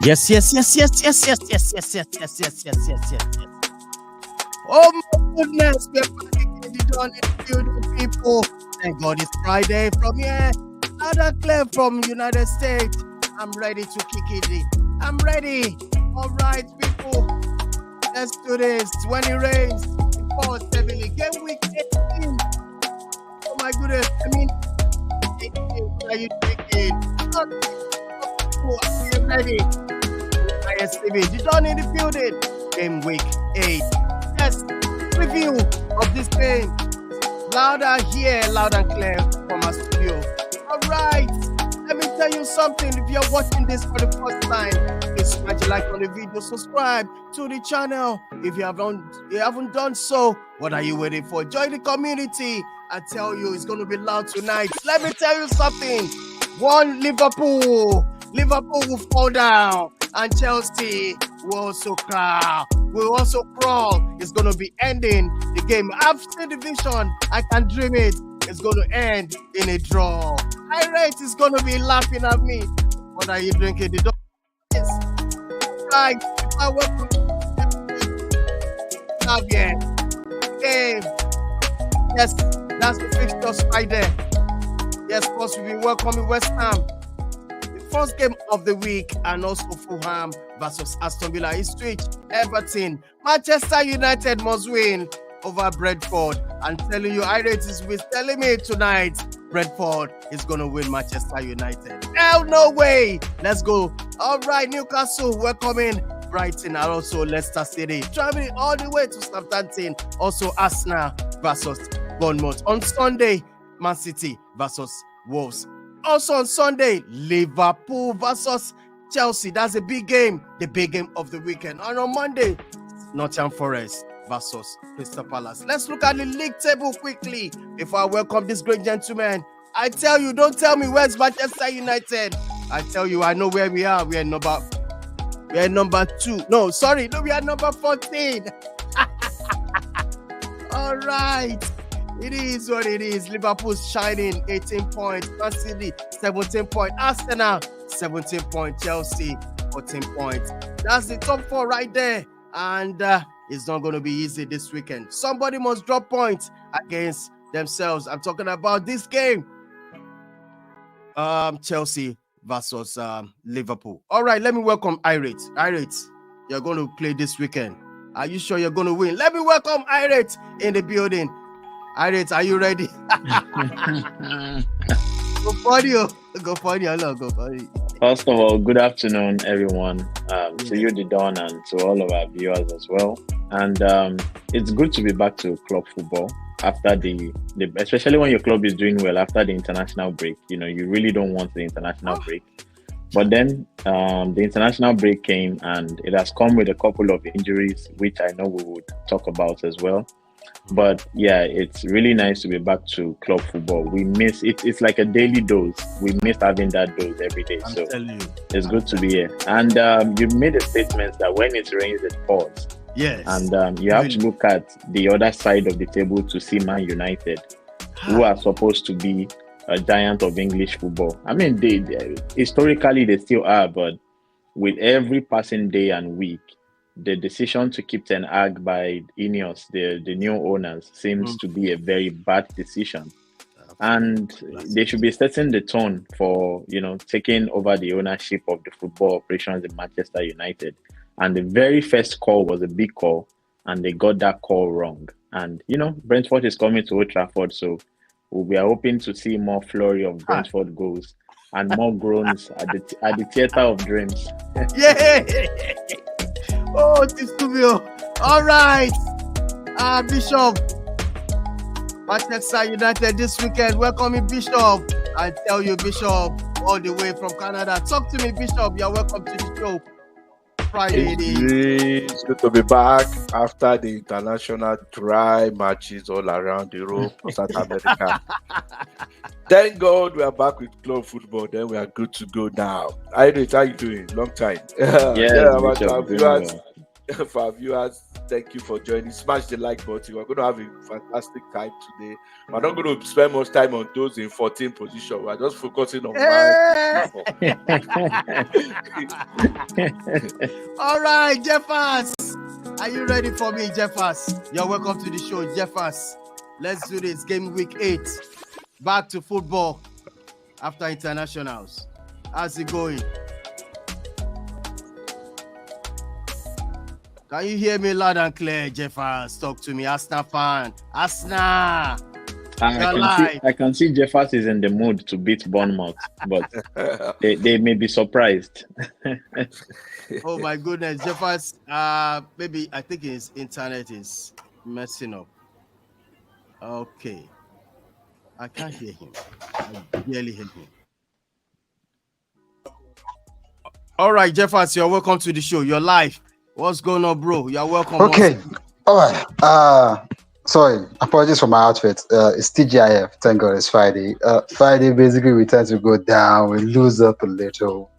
Yes, yes, yes, yes, yes, yes, yes, yes, yes, yes, yes, yes, yes, yes, yes. Oh my goodness, we're back again. You don't need to the people. Thank God it's Friday from here. Another clear from United States. I'm ready to kick it in. I'm ready. All right, people. Let's do this. When it rains, it pours heavily. Gameweek 18. Oh my goodness. I mean, 18. What are you thinking? Are you ready? ISTV, you don't need the building. Game week 8. Yes, review of this game. Louder here, loud and clear from our studio. All right, let me tell you something. If you're watching this for the first time, please smash the like on the video, subscribe to the channel. If you haven't done so, what are you waiting for? Join the community. I tell you, it's going to be loud tonight. Let me tell you something. Liverpool will fall down, and Chelsea will also crawl. It's going to be ending the game. I've seen the vision. I can dream it. It's going to end in a draw. Irate is going to be laughing at me. What are you drinking? The yes. Right. I welcome Albion game. Yes, that's the fixtures right there. Yes, of course, we've been welcoming West Ham. First game of the week, and also Fulham versus Aston Villa. Ipswich, Everton, Manchester United must win over Brentford. I'm telling you, Irate is telling me tonight, Brentford is going to win Manchester United. Hell no way. Let's go. All right, Newcastle welcoming Brighton, and also Leicester City traveling all the way to Southampton. Also Arsenal versus Bournemouth. On Sunday, Man City versus Wolves. Also on Sunday, Liverpool versus Chelsea. That's a big game, the big game of the weekend. And on Monday, Nottingham Forest versus Crystal Palace. Let's look at the league table quickly before I welcome this great gentleman. I tell you, don't tell me where's Manchester United. I tell you, I know where we are. We are number 2. No, sorry. No, we are number 14. All right. It is what it is. Liverpool's shining, 18 points. Man City, 17 points. Arsenal, 17 points. Chelsea, 14 points. That's the top 4 right there. And it's not going to be easy this weekend. Somebody must drop points against themselves. I'm talking about this game. Chelsea versus Liverpool. All right, let me welcome Irate. Irate, you're going to play this weekend. Are you sure you're going to win? Let me welcome Irate in the building. Irate, are you ready? Go for you. First of all, good afternoon, everyone. To you, the Don, and to all of our viewers as well. And it's good to be back to club football after the especially when your club is doing well after the international break. You know, you really don't want the international break. But then the international break came, and it has come with a couple of injuries, which I know we would talk about as well. But yeah, it's really nice to be back to club football. We miss it. It's like a daily dose. We miss having that dose every day. So it's good to be here. And you made a statement that when it rains, it pours. Yes. And you have to look at the other side of the table to see Man United, who are supposed to be a giant of English football. I mean, they historically they still are, but with every passing day and week, the decision to keep Ten Hag by Ineos, the new owners, seems to be a very bad decision. And they should be setting the tone for, taking over the ownership of the football operations in Manchester United. And the very first call was a big call, and they got that call wrong. And, Brentford is coming to Old Trafford, so we are hoping to see more flurry of Brentford goals and more groans at the theatre of dreams. Yeah! Oh, this studio. All right. Bishop. Manchester United this weekend. Welcome, Bishop. I tell you, Bishop, all the way from Canada. Talk to me, Bishop. You're welcome to the show. Friday. It's good to be back after the international dry matches all around Europe, South America. Thank God we are back with club football. Then we are good to go now. Irate, how you doing? Long time. for our viewers, thank you for joining. Smash the like button. We're going to have a fantastic time today. We're not going to spend much time on those in 14 position. We're just focusing on All right, Jeffers. Are you ready for me, Jeffers? You're welcome to the show, Jeffers. Let's do this. Game week 8. Back to football after internationals. How's it going? Can you hear me loud and clear, Jeffers? Talk to me, Arsenal fan. Arsenal. I can see Jeffers is in the mood to beat Bournemouth, but they may be surprised. Oh my goodness, Jeffers. Maybe I think his internet is messing up. Okay. I can't hear him. I barely hear him. All right, Jeffers, you're welcome to the show. You're live. What's going on, bro? You're welcome. Okay. All right. Sorry. Apologies for my outfit. It's TGIF. Thank God it's Friday. Friday, basically, we tend to go down. We lose up a little.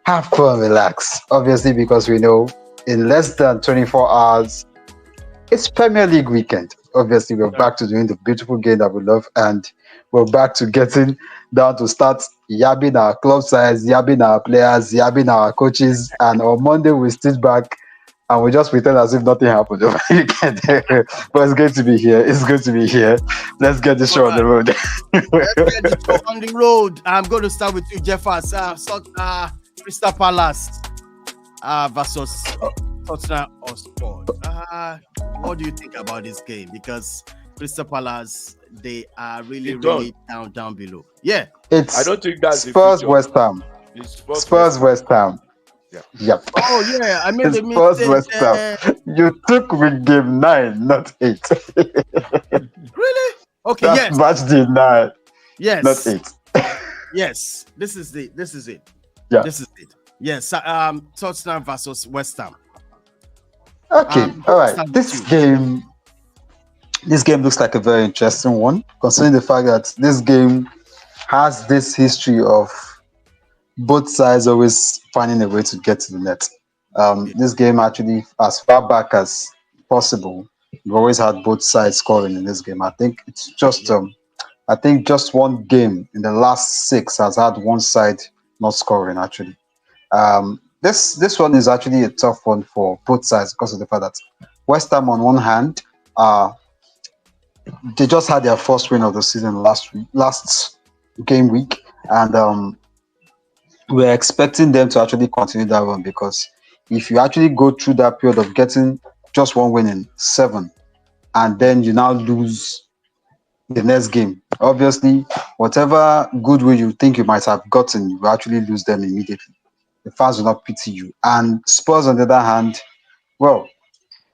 Have fun, relax. Obviously, because we know in less than 24 hours, it's Premier League weekend. Obviously, we're back to doing the beautiful game that we love, and we're back to getting down to start yabbing our club size, yabbing our players, yabbing our coaches. And on Monday, we sit back and we just pretend as if nothing happened over the weekend. But it's going to be here. It's going to be here. Let's get this show on the road. Let's get the show on the road. I'm going to start with you, Jeffers. Crystal Palace versus Tottenham Hotspur. What do you think about this game? Because Crystal Palace, they are really down below. Yeah. I don't think that's Spurs West Ham. Spurs West Ham. Yeah. Yep. Oh yeah, I made the Spurs West Ham. You took with game 9, not 8. Really? Okay. That's match day 9. Yes. Not 8. Yes. This is it. Yeah. This is it. Yes. Tottenham versus West Ham. Okay. All right. This game looks like a very interesting one, considering the fact that this game has this history of both sides always finding a way to get to the net. This game actually, as far back as possible, we've always had both sides scoring in this game. I think it's just just one game in the last 6 has had one side not scoring actually. This one is actually a tough one for both sides because of the fact that West Ham on one hand, they just had their first win of the season last game week, and we're expecting them to actually continue that run, because if you actually go through that period of getting just one win in 7 and then you now lose the next game, obviously whatever goodwill you think you might have gotten, you actually lose them immediately. The fans will not pity you. And Spurs, on the other hand, well,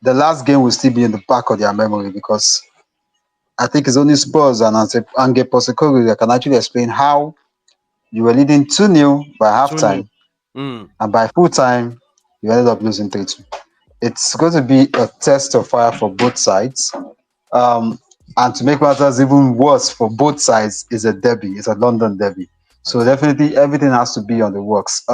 the last game will still be in the back of their memory, because I think it's only Spurs and Ange Postecoglou that can actually explain how you were leading 2-0 by halftime, and by full time, you ended up losing 3-2. It's going to be a test of fire for both sides. And to make matters even worse for both sides, is a derby. It's a London derby. So definitely everything has to be on the works.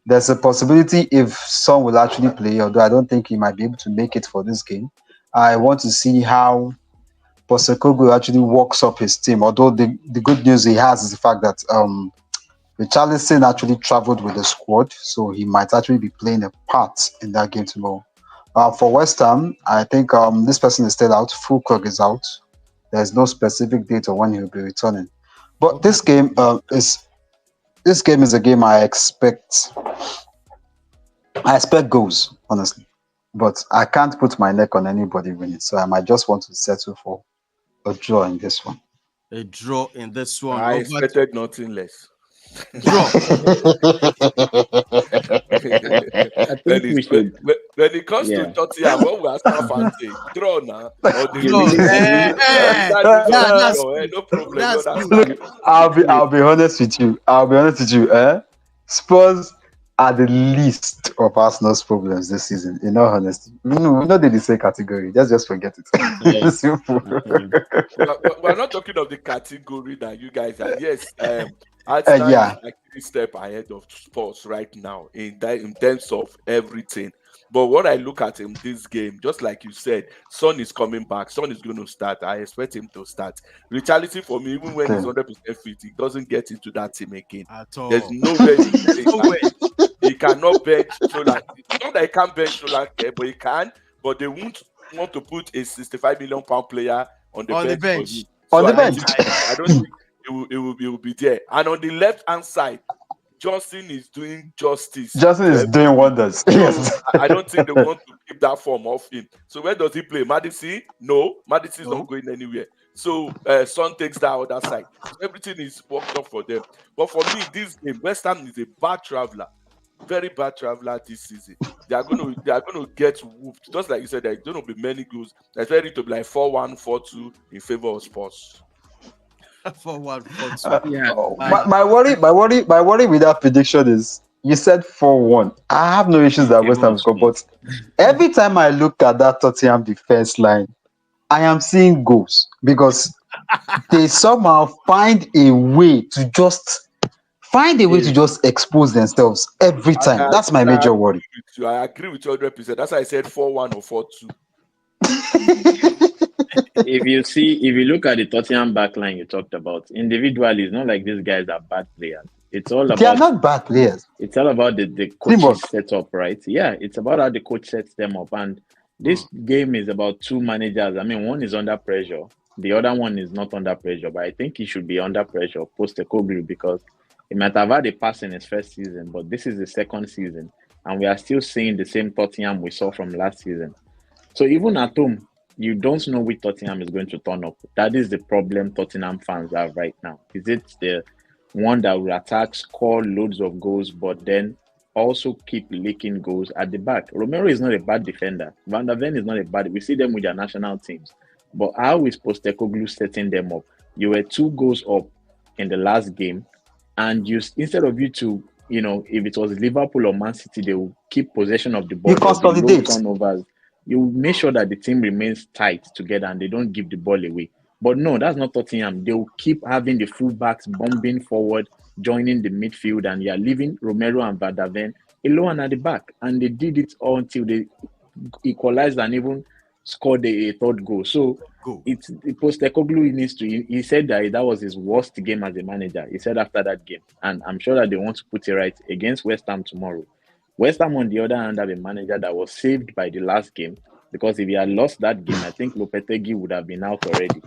There's a possibility if Son will actually play, although I don't think he might be able to make it for this game. I want to see how Postecoglou actually works up his team. Although the good news he has is the fact that Richarlison actually traveled with the squad, so he might actually be playing a part in that game tomorrow. For West Ham, I think this person is still out. Fulkrug is out. There's no specific date on when he'll be returning. But this game is a game I expect goals, honestly. But I can't put my neck on anybody winning, so I might just want to settle for a draw in this one. A draw in this one. I expected nothing less. Draw. When it comes to Tottenham, what we ask our fans say, draw now. No problem. Look, I'll be honest with you. Spurs are the least of Arsenal's problems this season, in all honesty. We know they're the same category. Just forget it. Simple. We're not talking of the category that you guys are. Yes, Arsenal is actually a step ahead of Spurs right now in terms of everything. But what I look at in this game, just like you said, Son is coming back. Son is going to start. I expect him to start. Richarlison, for me, even when he's Okay. 100% fit, he doesn't get into that team again. At There's all. nowhere you There's say no way. he cannot bench Shola. Not that he can't bench Shola, but he can. But they won't want to put a 65 million pound player on the On the bench for bench. him. On So the I don't bench. think I don't think it will be there. And on the left hand side, Johnson is doing justice Justin to is doing everything. wonders. So Yes. I don't think they want to keep that form off him. So where does he play? Madison? No, Madison is No. not going anywhere. So Son takes that other side. So everything is worked up for them. But for me, this game, West Ham is a bad traveler, very bad traveler this season. They are going to get whooped. Just like you said, there's going to be many goals. There's ready to be like 4-1, 4-2 in favor of Spurs. For 1-4-2. Yeah, My worry with that prediction is you said 4-1. I have no issues that West Ham score, but every time I look at that Tottenham defense line, I am seeing goals because they somehow find a way to just expose themselves every time. That's my major worry. I agree with you 100%. That's why I said 4-1 or 4-2. if you look at the Tottenham backline you talked about, individually, it's not like these guys are bad players. It's all They are about not bad players. it's all about the Teamwork. coach's setup, right? Yeah, it's about how the coach sets them up. And this game is about two managers. I mean, one is under pressure, the other one is not under pressure. But I think he should be under pressure post-Ekoglu because he might have had a pass in his first season, but this is the second season, and we are still seeing the same Tottenham we saw from last season. So even at home, you don't know which Tottenham is going to turn up. That is the problem Tottenham fans have right now. Is it the one that will attack, score loads of goals, but then also keep leaking goals at the back? Romero is not a bad defender. Van der Ven is not a bad. We see them with their national teams. But how is Postecoglou setting them up? You were 2 goals up in the last game, and you instead of you to, if it was Liverpool or Man City, they will keep possession of the ball. You consolidate. Turnovers. You make sure that the team remains tight together and they don't give the ball away. But no, that's not Tottenham. They will keep having the fullbacks bombing forward, joining the midfield, and you're leaving Romero and Van der Ven alone at the back. And they did it all until they equalized and even scored a third goal. So it's Postecoglou needs to. He said that was his worst game as a manager. He said after that game, and I'm sure that they want to put it right against West Ham tomorrow. West Ham, on the other hand, have a manager that was saved by the last game, because if he had lost that game, I think Lopetegui would have been out already.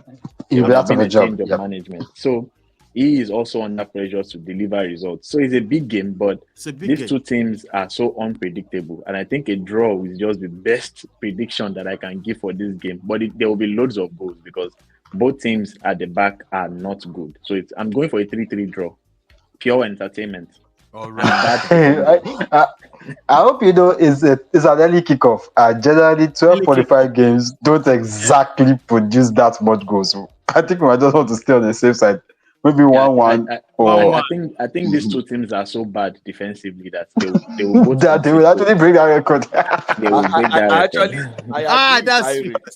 It would have been a change of management. So he is also under pressure to deliver results. So it's a big game, but these two teams are so unpredictable. And I think a draw is just the best prediction that I can give for this game. But there will be loads of goals because both teams at the back are not good. So I'm going for a 3-3 draw. Pure entertainment. All right. I hope you know it's an early kickoff. Generally, 12:45 games don't exactly produce that much goals. So I think we might just want to stay on the safe side. Maybe 1-1. I think these two teams are so bad defensively that they will both that they will actually break that record. They will break that record.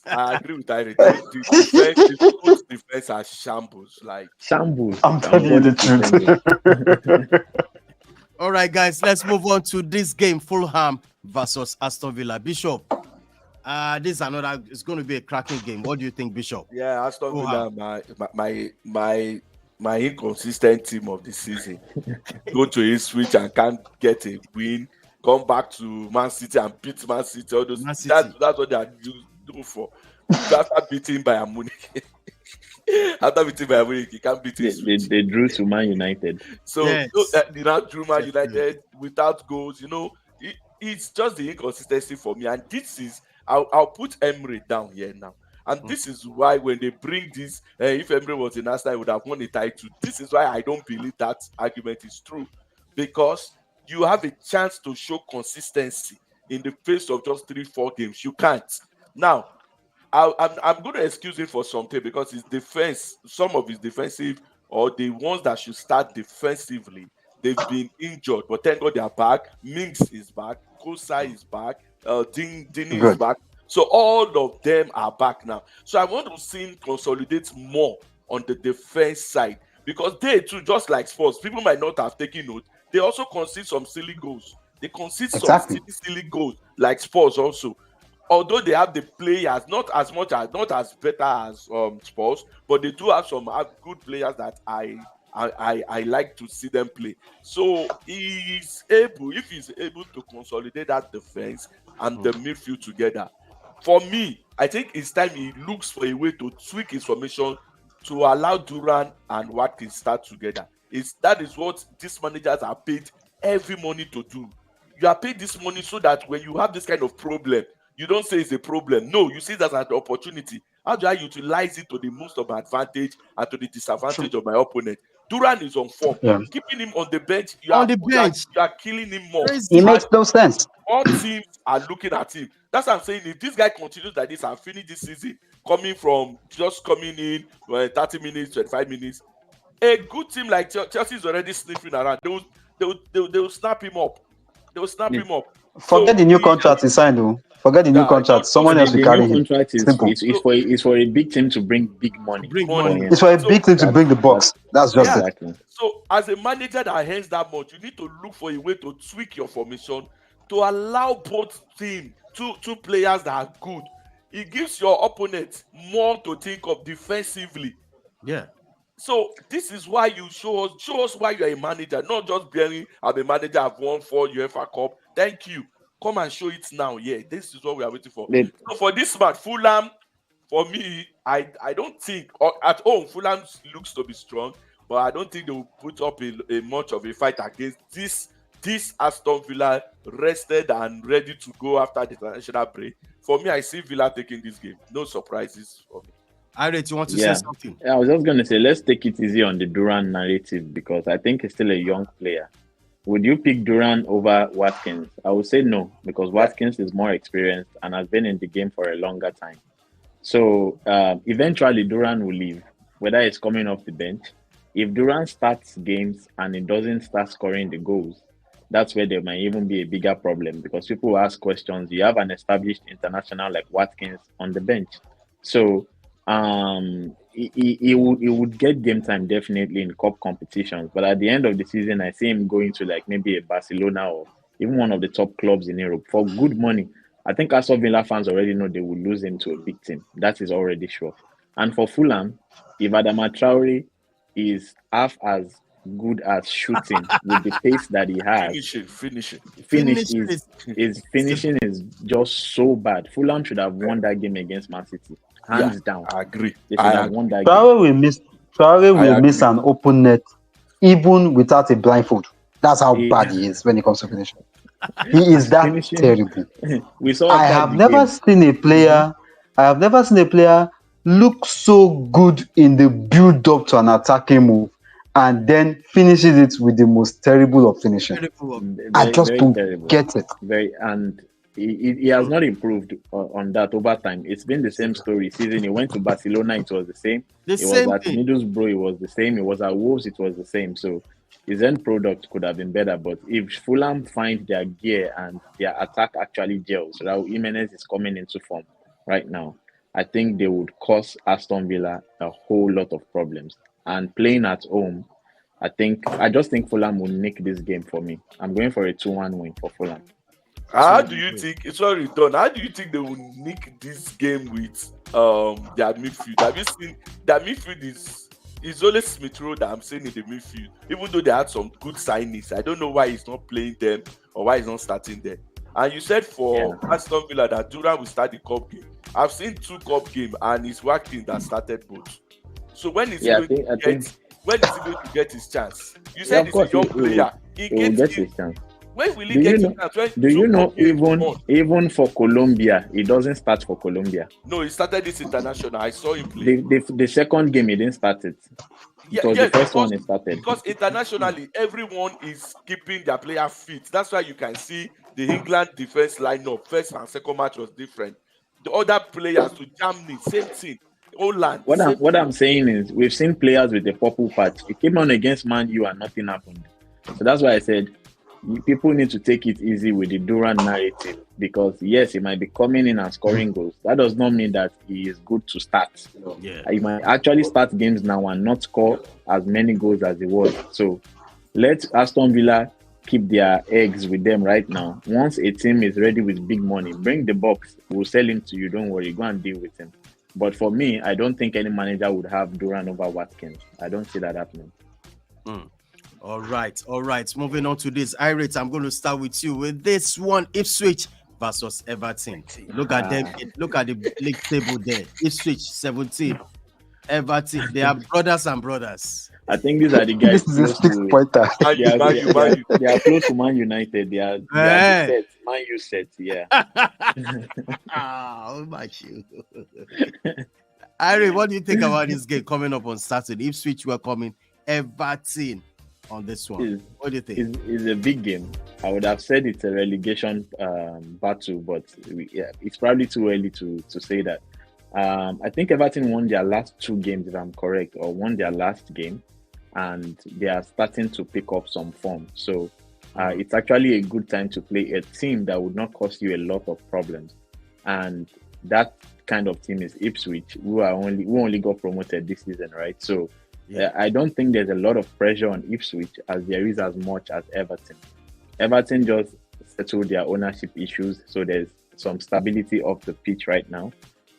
I agree with Irene. The defense are shambles. Shambles. I'm telling you the truth. All right, guys, let's move on to this game: Fulham versus Aston Villa. Bishop, this is another. It's going to be a cracking game. What do you think, Bishop? Yeah, Aston Villa, my inconsistent team of the season. Go to Ipswich and can't get a win. Come back to Man City and beat Man City. All those. That's what they are doing for. After beating by Munich. After beating by Munich, you can't beat it. They drew to Man United. So they now drew Man United without goals. It's just the inconsistency for me. And this is, I'll put Emery down here now. And this is why when they bring this, if Emery was in Arsenal, he would have won the title. This is why I don't believe that argument is true. Because you have a chance to show consistency in the face of just 3-4 games. You can't. Now, I'm going to excuse him for something because his defense, some of his defensive or the ones that should start defensively, they've been injured. But thank God they are back. Minks is back. Kosai is back. Dini is back. So all of them are back now. So I want to see him consolidate more on the defense side because they too, just like Spurs, people might not have taken note. They also concede some silly goals. They concede Exactly. some silly goals like Spurs also. Although they have the players, not as better as Spurs, but they do have good players that I like to see them play. So if he's able to consolidate that defense and the midfield together, for me, I think it's time he looks for a way to tweak his formation to allow Duran and Watkins start together. That is what these managers are paid every money to do. You are paid this money so that when you have this kind of problem, you don't say it's a problem. No, you see it as an opportunity. How do I utilize it to the most of my advantage and to the disadvantage of my opponent? Duran is on form. Yeah. Keeping him on the bench, On the bench. you are killing him more. Crazy. It makes no sense. All teams are looking at him. That's what I'm saying. If this guy continues like this and finish this season, coming in 30 minutes, 25 minutes, a good team like Chelsea is already sniffing around. They will snap him up. They will snap him up. Forget the new contract he signed, though. Forget the new contract. Someone else will The carry new him. contract is for a big team to bring big money. Bring for money. him. It's for a big team to bring the box. That's just it. Exactly. So, as a manager that earns that much, you need to look for a way to tweak your formation to allow both teams, two players that are good. It gives your opponent more to think of defensively. Yeah. So this is why you show us why you are a manager, not just bearing I'm a manager, I've won 4 UEFA Cup. Thank you. Come and show it now. Yeah, this is what we are waiting for. So for this match, Fulham, for me, I don't think at home Fulham looks to be strong, but I don't think they will put up a much of a fight against this Aston Villa, rested and ready to go after the international break. For me, I see Villa taking this game. No surprises for me. Irate, you want to say something? I was just going to say, let's take it easy on the Duran narrative because I think he's still a young player. Would you pick Duran over Watkins? I would say no, because Watkins is more experienced and has been in the game for a longer time. So eventually Duran will leave, whether it's coming off the bench. If Duran starts games and he doesn't start scoring the goals, that's where there might even be a bigger problem because people will ask questions. You have an established international like Watkins on the bench. So he would get game time definitely in cup competitions, but at the end of the season I see him going to like maybe a Barcelona or even one of the top clubs in Europe for good money. I think Aston Villa fans already know they will lose him to a big team. That is already sure. And for Fulham, if Adama Traore is half as good as shooting with the pace that he has, finishing is just so bad. Fulham should have won that game against Man City. Hands down. I agree. They should have won that Traore will miss an open net even without a blindfold. That's how bad he is when it comes to finishing. He is that terrible. I have never seen a player look so good in the build-up to an attacking move and then finishes it with the most terrible of finishing. I just don't get it. He has not improved on that over time. It's been the same story. Season he went to Barcelona, it was the same. It was at Middlesbrough, it was the same. It was at Wolves, it was the same. So his end product could have been better. But if Fulham find their gear and their attack actually gels, Raul Jimenez is coming into form right now, I think they would cause Aston Villa a whole lot of problems. And playing at home, I just think Fulham will nick this game for me. I'm going for a 2-1 win for Fulham. How do you think it's already done? How do you think they will nick this game with their midfield? Have you seen their midfield is only Smith Rowe that I'm saying in the midfield, even though they had some good signings. I don't know why he's not playing them or why he's not starting them. And you said for Aston Villa that Duran will start the cup game. I've seen 2 cup games and it's Watkins that started both. So when is he going to get his chance? You said he's a young player. He will get his chance. When will he get his chance? Do you know even for Colombia, he doesn't start for Colombia? No, he started this international. I saw him play. The second game he didn't start it. It was the first one he started. Because internationally, everyone is keeping their player fit. That's why you can see the England defense lineup. First and second match was different. The other players to Germany, same thing. Holland. What I'm saying is, we've seen players with the purple patch. He came on against Man U and nothing happened. So that's why I said people need to take it easy with the Duran narrative because yes, he might be coming in and scoring goals. That does not mean that he is good to start. He might actually start games now and not score as many goals as he was. So let Aston Villa keep their eggs with them right now. Once a team is ready with big money, bring the box. We'll sell him to you. Don't worry. Go and deal with him. But for me, I don't think any manager would have Duran over Watkins. I don't see that happening. All right. Moving on to this. Irate, I'm going to start with you with this one. Ipswich versus Everton. Look at them. Look at the league table there. Ipswich 17. Everton. They are brothers and brothers. I think these are the guys This is a close to. 6-pointer. They are close to Man United. They are the set. Man U set. Yeah. Oh my God. Irate, what do you think about this game coming up on Saturday? Ipswich welcoming Everton on this one. What do you think? It's a big game. I would have said it's a relegation battle, but it's probably too early to say that. I think Everton won their last 2 games, if I'm correct, or won their last game, and they are starting to pick up some form. So it's actually a good time to play a team that would not cause you a lot of problems. And that kind of team is Ipswich, who only got promoted this season, right? So I don't think there's a lot of pressure on Ipswich as there is as much as Everton. Everton just settled their ownership issues, so there's some stability off the pitch right now.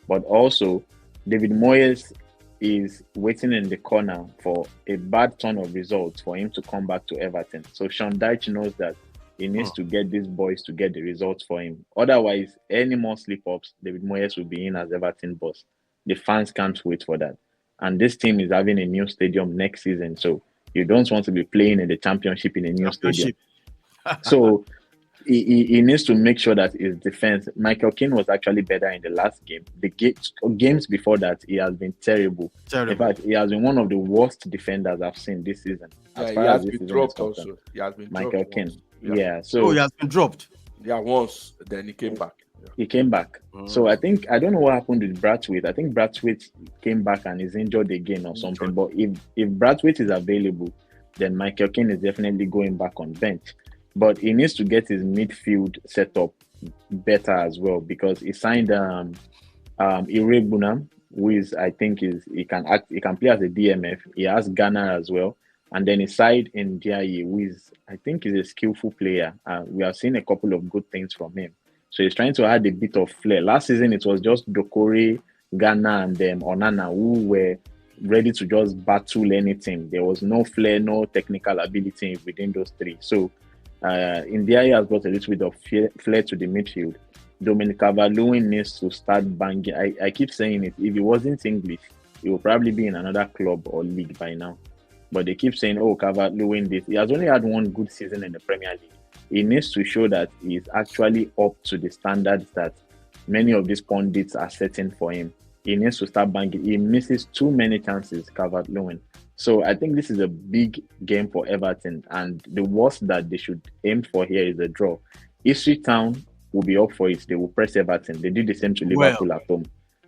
But also, David Moyes is waiting in the corner for a bad turn of results for him to come back to Everton. So Sean Dyche knows that he needs to get these boys to get the results for him. Otherwise, any more slip-ups, David Moyes will be in as Everton boss. The fans can't wait for that. And this team is having a new stadium next season. So you don't want to be playing in the championship in a new stadium. So he needs to make sure that his defense. Michael Keane was actually better in the last game. The games before that, he has been terrible. In fact, he has been one of the worst defenders I've seen this season. He has been dropped also. He has been Michael dropped Keane. Yeah. So he has been dropped. Yeah, once. Then he came back. He came back. So I don't know what happened with Brathwaite. I think Brathwaite came back and is injured again or something. But if Brathwaite is available, then Michael Keane is definitely going back on bench. But he needs to get his midfield set up better as well, because he signed Iregbunam, who is, I think, he can play as a DMF. He has Ghana as well. And then he signed in Ndiaye, who is, I think, is a skillful player. We have seen a couple of good things from him. So he's trying to add a bit of flair. Last season, it was just Dokore, Ghana, and Onana who were ready to just battle anything. There was no flair, no technical ability within those three. So Ndiaye has got a little bit of flair to the midfield. Dominic Calvert-Lewin needs to start banging. I keep saying it. If he wasn't English, he would probably be in another club or league by now. But they keep saying, oh, Calvert-Lewin this. He has only had one good season in the Premier League. He needs to show that he's actually up to the standards that many of these pundits are setting for him. He needs to start banging. He misses too many chances, Calvert-Lewin. So I think this is a big game for Everton, and the worst that they should aim for here is a draw. Ipswich Town will be up for it. They will press Everton. They did the same to Liverpool at home.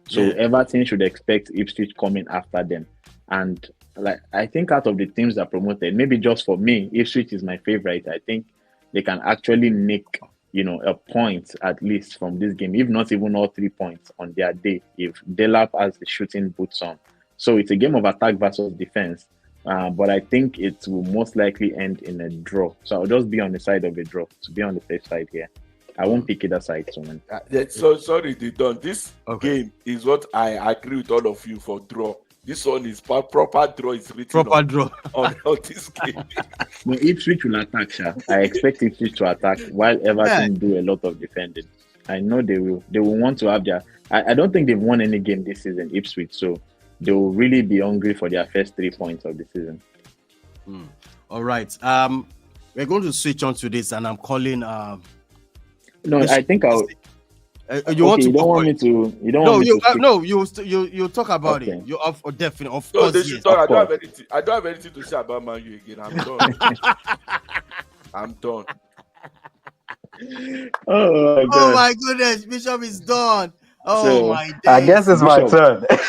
So Everton should expect Ipswich coming after them. And I think out of the teams that promoted, maybe just for me, Ipswich is my favorite. I think they can actually nick, a point at least from this game, if not even all 3 points on their day, if Delap has the shooting boots on. So it's a game of attack versus defense. But I think it will most likely end in a draw. So I'll just be on the side of a draw to be on the safe side here. I won't pick either side, so man. So sorry, Didon. This game is what I agree with all of you for draw. This one is proper draw. Is written on this game. No, Ipswich will attack, Sha. I expect Ipswich to attack while Everton do a lot of defending. I know they will. They will want to have their. I don't think they've won any game this season, Ipswich. So they will really be hungry for their first 3 points of the season. All right. We're going to switch on to this, and I'm calling. No, I think I'll. You want to? You don't want me to. You don't want me to. No, you talk about it. You are definitely, of course. They should talk. I don't have anything to say about Man U again. I'm done. I'm done. Oh my goodness, Bishop is done. Oh my days. I guess it's my turn. It's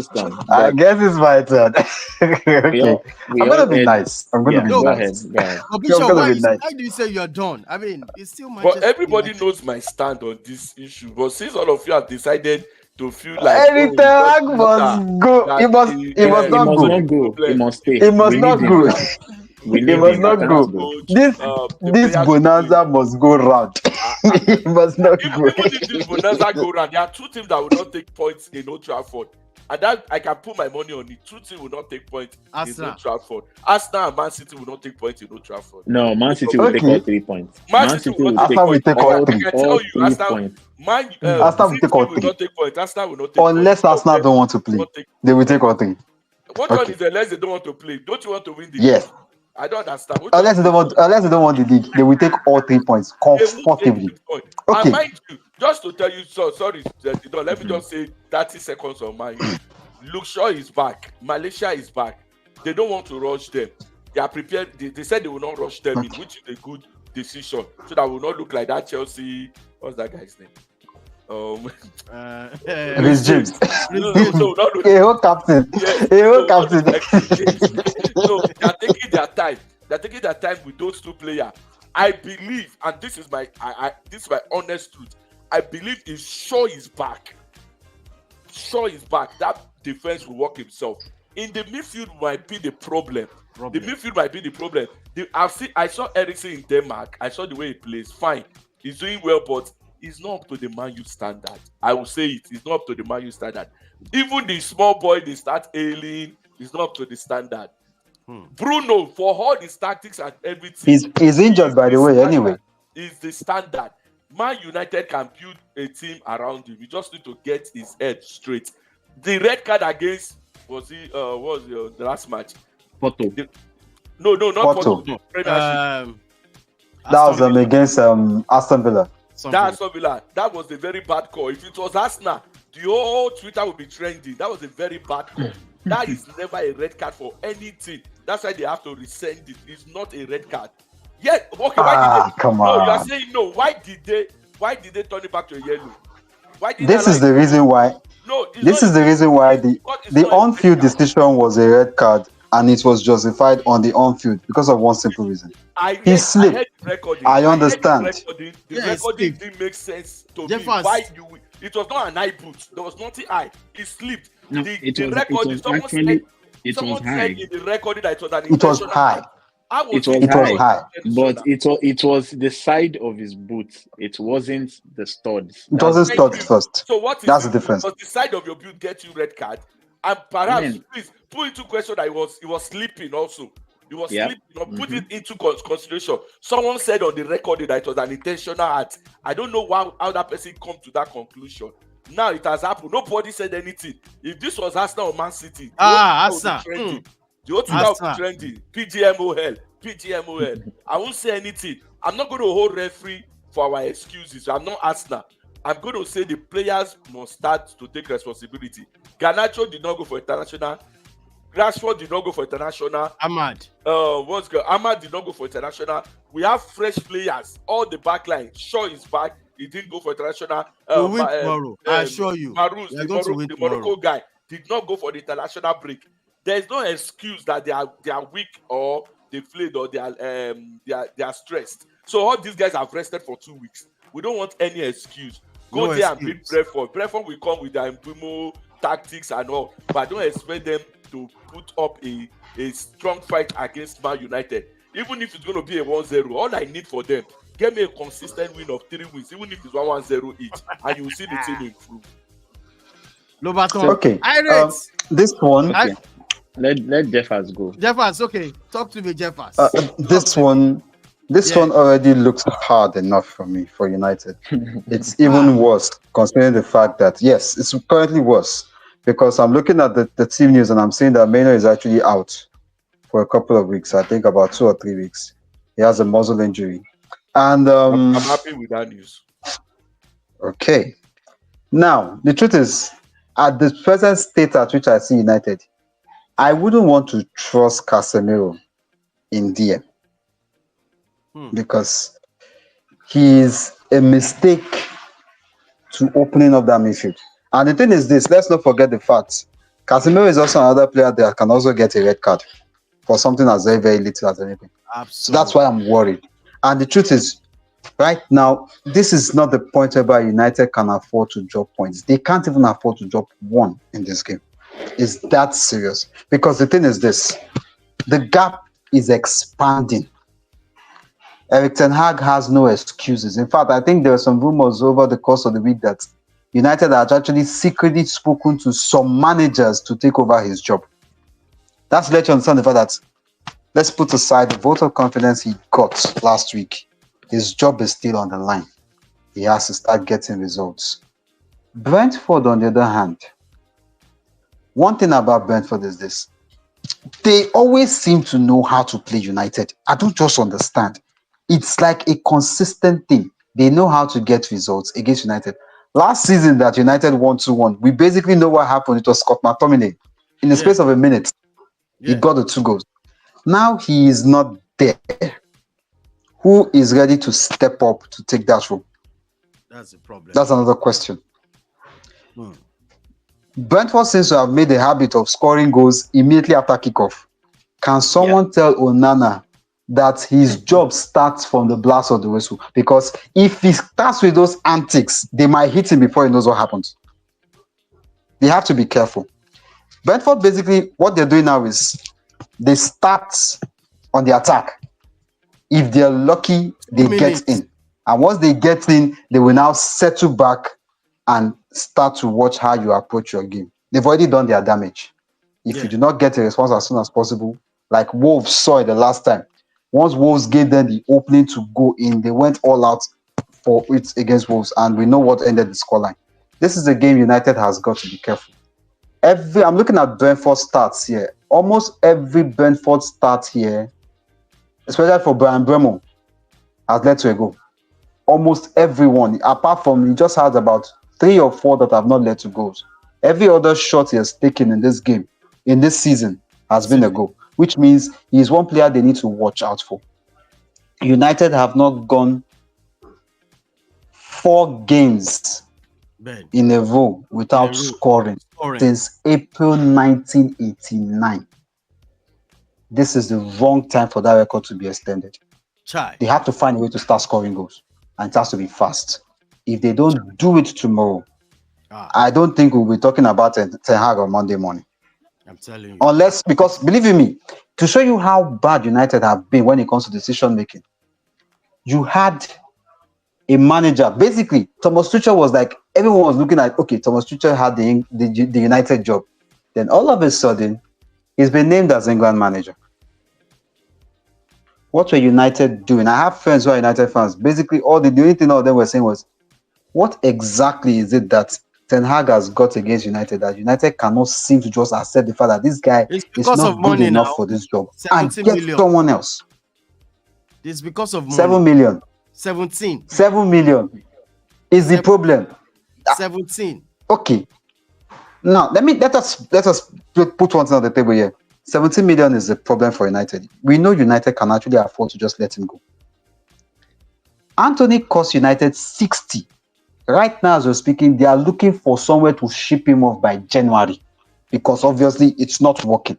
turn. I guess it's my turn. Okay. I'm gonna be nice. I'm gonna be nice. Go ahead. Bishop, why do you say you're done? I mean, it's still my. But everybody knows my stand on this issue. But since all of you have decided to feel like Anything must go. It must not go. It must stay. It must not go. We They live must in not that go. though. This the this players bonanza must go round. It must not even, go. even if this bonanza go round, there are two teams that will not take points in Old Trafford. And that I can put my money on it. Two teams will not take points in Arsenal. Old Trafford. Arsenal and Man City will not take points in Old Trafford. No, Man City will take Okay. all 3 points. Man City will not take Arsenal will points. take all three. I can tell you, 3 Arsenal, points. Man, Arsenal will City take all will three. not take points. Arsenal will not take Unless points. Arsenal don't want to play, Not take they will take all three. What one Okay. is unless they don't want to play? Don't you want to win the Yes. league? I don't understand. Unless they don't want the league, they will take all 3 points They won't take comfortably. 3 points. Okay. And mind you, just to tell you, sorry, let me just say 30 seconds on mine. Luke Shaw is back. Malaysia is back. They don't want to rush them. They are prepared. They said they will not rush them in, which is a good decision. So that will not look like that Chelsea. What's that guy's name? Rhys James. No, not Rhys. A whole captain. Yes, A whole not captain. No, they are taking their time. They're taking their time with those two players. I believe, and this is my honest truth. I believe if Shaw is back, that defense will work himself. In the midfield might be the problem. The midfield might be the problem. I saw Eriksen in Denmark. I saw the way he plays. Fine, he's doing well, but it's not up to the Man U standard. I will say it. It's not up to the Man U standard. Even the small boy they start ailing, it's not up to the standard. Bruno, for all his tactics and everything, He's injured, by the way, anyway. Is the standard. Man United can build a team around him. You just need to get his head straight. The red card against the last match? Porto. No, not Porto. Porto. That was against Aston Villa. Aston Villa. That was a very bad call. If it was Arsenal, the whole Twitter would be trending. That was a very bad call. That is never a red card for anything. That's why they have to resend it. It's not a red card. Yeah, okay. Why did they? Come No, on. you are saying no. Why did they turn it back to a yellow? Why did This is the reason why. No, This is the reason why the on-field decision was a red card, and it was justified on the on-field because of one simple reason. He slipped. I understand. The recording didn't make sense to me. Why it was not an eye boot. There was nothing eye. He slipped. No, Someone said in the recording that it was an It was intentional high. It was high, but it was the side of his boot. It wasn't the studs. It wasn't studs first. So what is That's the difference. Does the side of your boot get you red card? And perhaps please put into question that he was sleeping also. He was sleeping. Put it into consideration. Someone said on the recording that it was an intentional act. I don't know how that person come to that conclusion. Now it has happened. Nobody said anything. If this was Arsenal or Man City, Arsenal. The whole thing will be trending. PGMOL. I won't say anything. I'm not going to hold referee for our excuses. I'm not Arsenal. I'm going to say the players must start to take responsibility. Garnacho did not go for international. Rashford did not go for international. Ahmad did not go for international. We have fresh players. All the back line. Shaw is back. He didn't go for international. We'll win tomorrow. I assure you. Maruz, the Morocco guy, did not go for the international break. There's no excuse that they are weak or they played or they are stressed. So all these guys have rested for 2 weeks. We don't want any excuse. Go there and beat Brentford. Brentford will come with their Mbumo tactics and all, but I don't expect them to put up a strong fight against Man United. Even if it's going to be a 1-0, all I need for them, get me a consistent win of 3 wins, even if it's 1-0 each, and you will see the team improve. Okay. This one. Okay. Let Jeffers go. Jeffers, okay. Talk to me, Jeffers. This one already looks hard enough for me, for United. It's even worse, considering the fact that, yes, it's currently worse. Because I'm looking at the team news and I'm seeing that Maino is actually out for a couple of weeks. I think about 2 or 3 weeks. He has a muscle injury. And I'm happy with that news. Okay. Now, the truth is, at the present state at which I see United, I wouldn't want to trust Casemiro in DM. Because he's a mistake to opening up that midfield. And the thing is this, let's not forget the fact. Casemiro is also another player that can also get a red card for something as very, very little as anything. Absolutely. So that's why I'm worried. And the truth is, right now, this is not the point where United can afford to drop points. They can't even afford to drop one in this game. It's that serious. Because the thing is this, the gap is expanding. Erik ten Hag has no excuses. In fact, I think there were some rumors over the course of the week that United had actually secretly spoken to some managers to take over his job. That's let you understand the fact that, let's put aside the vote of confidence he got last week. His job is still on the line. He has to start getting results. Brentford, on the other hand, one thing about Brentford is this. They always seem to know how to play United. I don't just understand. It's like a consistent thing. They know how to get results against United. Last season that United won 2-1, we basically know what happened. It was Scott McTominay. In the space of a minute, he got the 2 goals. Now he is not there. Who is ready to step up to take that role? That's the problem. That's another question. Brentford seems to have made a habit of scoring goals immediately after kickoff. Can someone tell Onana that his job starts from the blast of the whistle? Because if he starts with those antics, they might hit him before he knows what happens. They have to be careful. Brentford, basically, what they're doing now is they start on the attack. If they're lucky, they get in. And once they get in, they will now settle back and start to watch how you approach your game. They've already done their damage. If you do not get a response as soon as possible, like Wolves saw it the last time, once Wolves gave them the opening to go in, they went all out for it against Wolves, and we know what ended the scoreline. This is a game United has got to be careful. I'm looking at Brentford stats here. Almost every Brentford start here, especially for Brian Bremo, has led to a goal. Almost everyone, apart from he just has about 3 or 4 that have not led to goals. Every other shot he has taken in this game, in this season, has been a goal, which means he is one player they need to watch out for. United have not gone 4 games in a row without scoring since April 1989. This is the wrong time for that record to be extended. They have to find a way to start scoring goals, and it has to be fast. If they don't do it tomorrow, I don't think we'll be talking about Ten Hag on Monday morning. I'm telling you. Unless, because believe in me, to show you how bad United have been when it comes to decision making, you had a manager. Basically, Thomas Tuchel was like, everyone was looking at, okay, Thomas Tuchel had the United job. Then all of a sudden, he's been named as England manager. What were United doing? I have friends who are United fans. Basically, the only thing all of them were saying was, what exactly is it that Ten Hag has got against United that United cannot seem to just accept the fact that this guy is not good enough for this job and get someone else? It's because of money. 7 million. 17. 7 million is the problem. 17. Okay. Now let us put one thing on the table here. 17 million is the problem for United. We know United can actually afford to just let him go. Anthony cost United 60. Right now, as we're speaking, they are looking for somewhere to ship him off by January because obviously it's not working.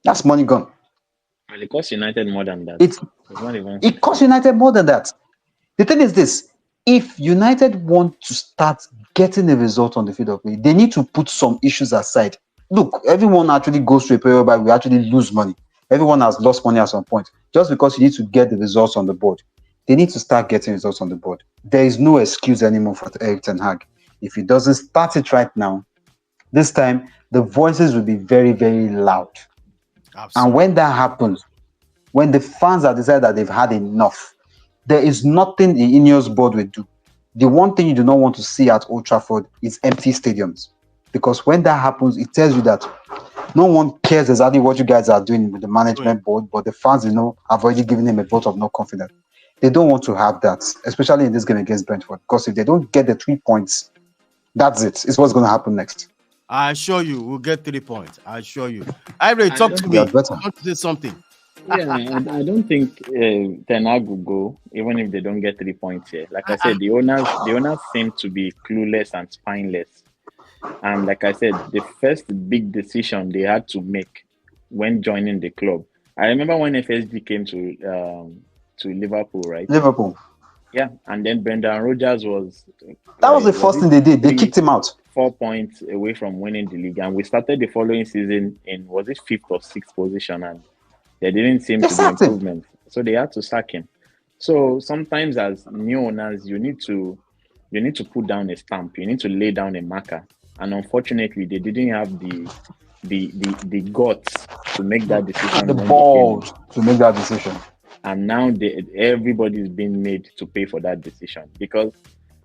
That's money gone. And it costs United more than that. It costs United more than that. The thing is this: if United want to start getting a result on the field of play, they need to put some issues aside. Look, everyone actually goes through a period where we actually lose money. Everyone has lost money at some point. Just because you need to get the results on the board, they need to start getting results on the board. There is no excuse anymore for Erik ten Hag. If he doesn't start it right now, this time the voices will be very, very loud. Absolutely. And when that happens, when the fans have decided that they've had enough, there is nothing the Ineos board will do. The one thing you do not want to see at Old Trafford is empty stadiums. Because when that happens, it tells you that no one cares exactly what you guys are doing with the management board, but the fans, have already given him a vote of no confidence. They don't want to have that, especially in this game against Brentford. Because if they don't get the 3 points, that's it. It's what's going to happen next. I assure you, we'll get 3 points. I assure you. Talk to me. I want to say something. Yeah, I don't think Ten Hag will go, even if they don't get 3 points here. Like I said, the owners seem to be clueless and spineless. And like I said, the first big decision they had to make when joining the club. I remember when FSG came to Liverpool, right? Liverpool. Yeah, and then Brendan Rodgers was... That was the first thing they did. They kicked him out. 4 points away from winning the league. And we started the following season in, was it 5th or 6th position? And There didn't seem They to be sacked him. improvement, so they had to sack him. So sometimes, as new owners, you need to put down a stamp. You need to lay down a marker. And unfortunately, they didn't have the guts to make that decision. The when they came in. balls to make that decision. And now everybody's being made to pay for that decision. Because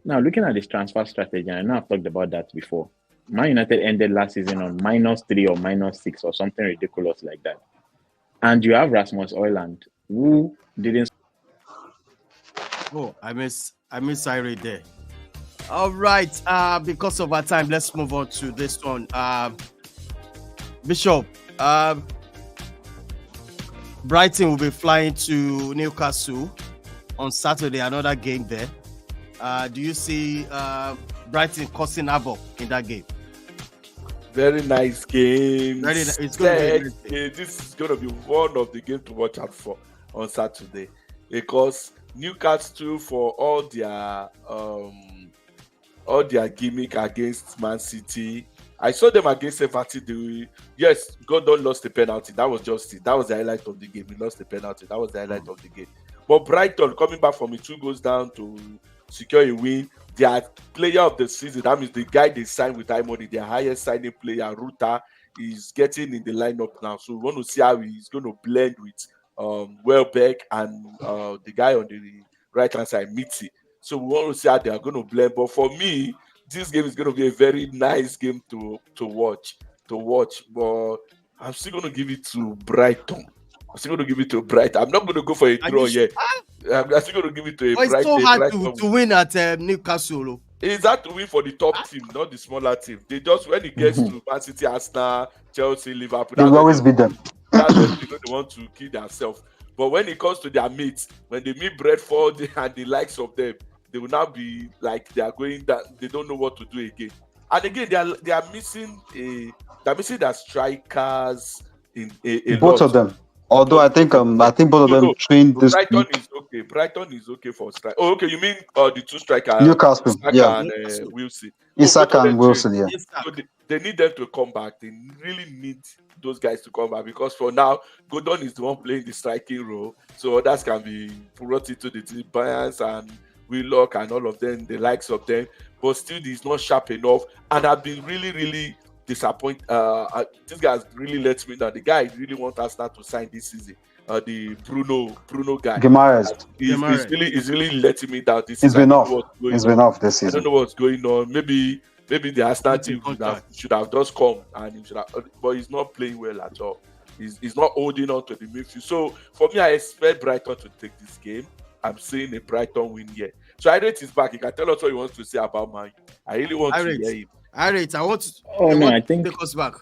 now, looking at this transfer strategy, and I know I've talked about that before, Man United ended last season on -3 or -6 or something ridiculous like that. And you have Rasmus Højlund, who didn't. Oh, I miss Irene there. All right. Because of our time, let's move on to this one. Bishop, Brighton will be flying to Newcastle on Saturday. Another game there. Do you see Brighton causing havoc in that game? Very nice game. It's going to be nice game. This is going to be one of the games to watch out for on Saturday, because Newcastle, for all their gimmick against Man City, I saw them against Everton. Yes, Gordon lost the penalty. That was just it. That was the highlight of the game. He lost the penalty. That was the highlight of the game. But Brighton, coming back from a 2 goals down to secure a win, their player of the season, that means the guy they signed with high money, their highest signing player, Ruta, is getting in the lineup now. So we want to see how he's going to blend with Welbeck and the guy on the right hand side, Mitzi. So we want to see how they are going to blend. But for me, this game is going to be a very nice game to watch. But I'm still going to give it to Brighton. I'm not going to go for a draw yet. I'm still going to give it to a Brighton. It's so hard to win at Newcastle. It's hard to win for the top team, not the smaller team. They just, when it gets to Man City, Arsenal, Chelsea, Liverpool, they will always beat them. That's when they want to kill themselves. But when it comes to their mates, when they meet Brentford and the likes of them, they will now be like they are going that they don't know what to do again. And again, they are missing their strikers in a both lot. of them. Although I think both of them trained this Brighton week. is okay. Brighton is okay for strike. Oh, okay. You mean the two strikers? Newcastle, Isaka and Wilson. Isaka and Wilson, yeah. So they need them to come back. They really need those guys to come back, because for now, Gordon is the one playing the striking role. So others can be brought into the team, Bayans and Willock and all of them, the likes of them. But still, he's not sharp enough. And I've been really, really disappointed. This guy has really let me know. The guy really wants Arsenal to sign this season. The Bruno guy. Guimaraes. He's really letting me down this It's season. been off this season. I don't know what's going on. Maybe the Arsenal team should have just come and but he's not playing well at all. He's not holding on to the midfield. So for me, I expect Brighton to take this game. I'm seeing a Brighton win here. So Irate is back. He can tell us what he wants to say about Man. I really want to hear him. Irate, I think take us back.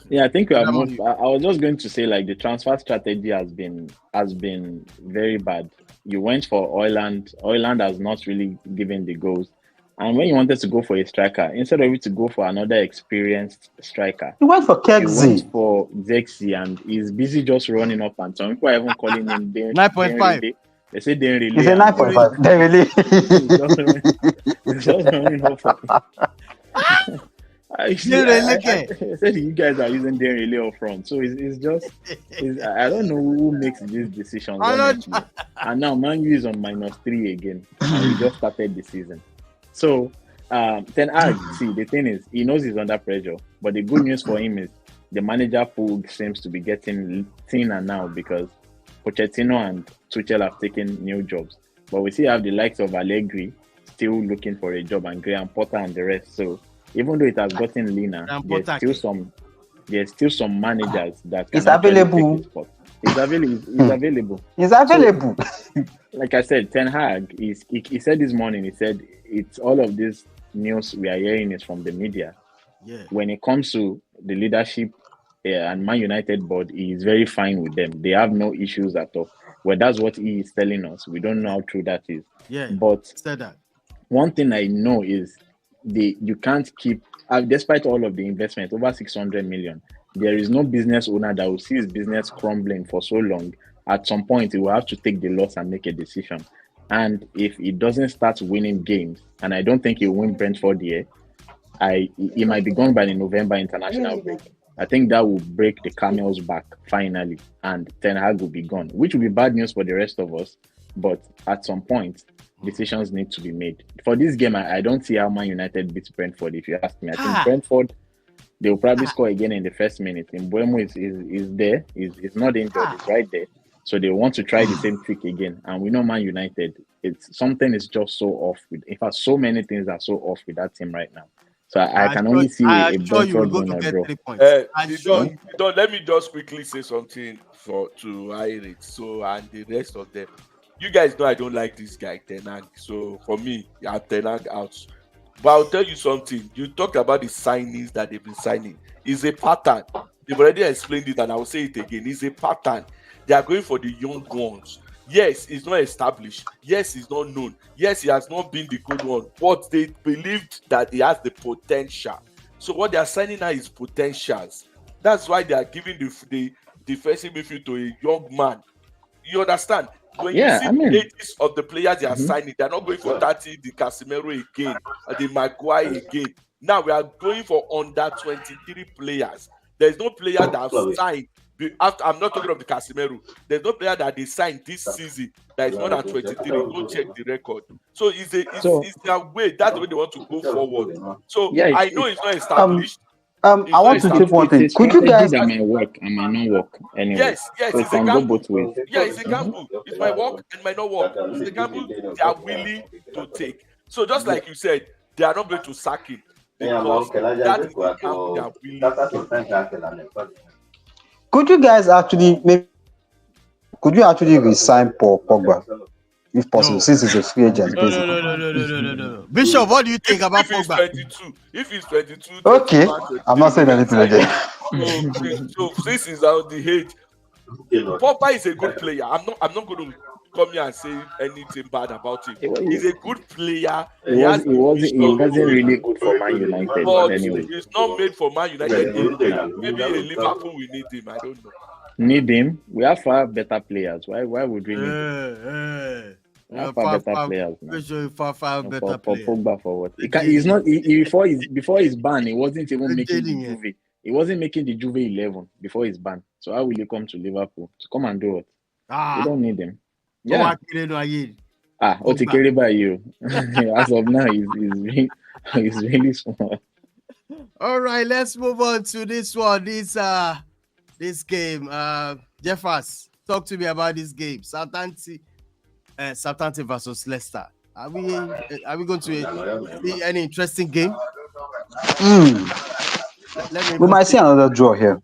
Yeah, I think we have moved. I was just going to say, like, the transfer strategy has been very bad. You went for Højlund. Højlund has not really given the goals. And when you wanted to go for a striker, instead of it to go for another experienced striker, you went for Kexi. You went for Zexi, and he's busy just running up and down. People are even calling him 9.5. They say they really. He's a 9.5. They really. He's just running up. I said you guys are using their relay up front, so it's just I don't know who makes these decisions. Honestly. And now Man U is on -3 again. And we just started the season, so Ten Hag. See, the thing is, he knows he's under pressure, but the good news for him is the manager pool seems to be getting thinner now, because Pochettino and Tuchel have taken new jobs, but we still have the likes of Allegri still looking for a job, and Graham Potter and the rest. So even though it has gotten leaner, there's still some managers that can available. He's available. He's available. So, like I said, Ten Hag, he said this morning, he said it's all of this news we are hearing is from the media. Yeah. When it comes to the leadership and Man United board, he is very fine with them. They have no issues at all. Well, that's what he is telling us. We don't know how true that is. Yeah. But said that. One thing I know is you can't keep, despite all of the investment, over 600 million, there is no business owner that will see his business crumbling for so long. At some point, he will have to take the loss and make a decision. And if he doesn't start winning games, and I don't think he'll win Brentford here, he might be gone by the November international break. I think that will break the camel's back finally, and Ten Hag will be gone, which will be bad news for the rest of us. But at some point, decisions need to be made. For this game, I don't see how Man United beats Brentford, if you ask me. I think Brentford, they will probably score again in the first minute. Mbeumo is there. He's not injured. He's right there. So they want to try the same trick again. And we know Man United, it's something is just so off with. In fact, so many things are so off with that team right now. So I can only see a Brentford win or draw. Let me just quickly say something to Irit. So and the rest of them. You guys know I don't like this guy, Ten Hag. So for me, I'm Ten Hag out. But I'll tell you something. You talked about the signings that they've been signing. It's a pattern. They've already explained it, and I will say it again. It's a pattern. They are going for the young ones. Yes, it's not established. Yes, it's not known. Yes, he has not been the good one. But they believed that he has the potential. So what they are signing now is potentials. That's why they are giving the defensive midfield to a young man. You understand? When you see the ages of the players they are signing, they're not going for 30, the Casemiro again, or the Maguire again. Now we are going for under 23 players. There's no player that have signed. I'm not talking of the Casemiro. There's no player that they signed this season that is more than 23. Go check the record. So it's their way. That's the way they want to go forward. So I know it's not established. I want to take one thing. Could you guys? That may work and might not work anyway. Yes, so it's a gamble. Yeah, it's a gamble. It might work and might not work. It's a gamble they are willing to take. So just like you said, they are not going to sack him because that is the gamble they are willing to take. Could you guys actually resign Paul Pogba if possible, since he's a free agent? No. Bishop, what do you think about Pogba? If he's 22, okay, I'm not saying anything again. So since he's out the hate, Pogba is a good player. I'm not going to come here and say anything bad about him. He's a good player. He wasn't really good for Man United. But anyway, he's not made for Man United. Maybe in Liverpool we need him. I don't know. Need him? We have far better players. Why would we need him? We have far better players. Far better players. Pogba for what? He's not. Before his ban, he wasn't even making the Juve. He wasn't making the Juve 11 before his ban. So how will he come to Liverpool to come and do what? We don't need him. Yeah. Otikere by you. As of now, he's really small. All right, let's move on to this one. This game. Jeffers, talk to me about this game. Southampton versus Leicester. Are we going to see any interesting game? We might see another draw here.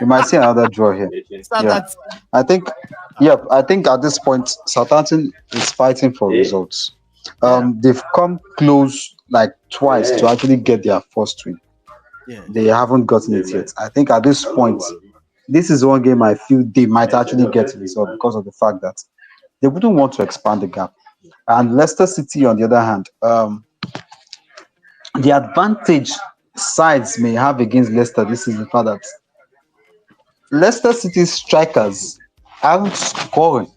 We might see another draw here. Yeah. I think at this point, Southampton is fighting for results. They've come close like twice to actually get their first win. Yeah. They haven't gotten it yet. I think at this point, this is one game I feel they might actually get a result because of the fact that they wouldn't want to expand the gap. And Leicester City, on the other hand, the advantage sides may have against Leicester this is the fact that Leicester City's strikers aren't scoring.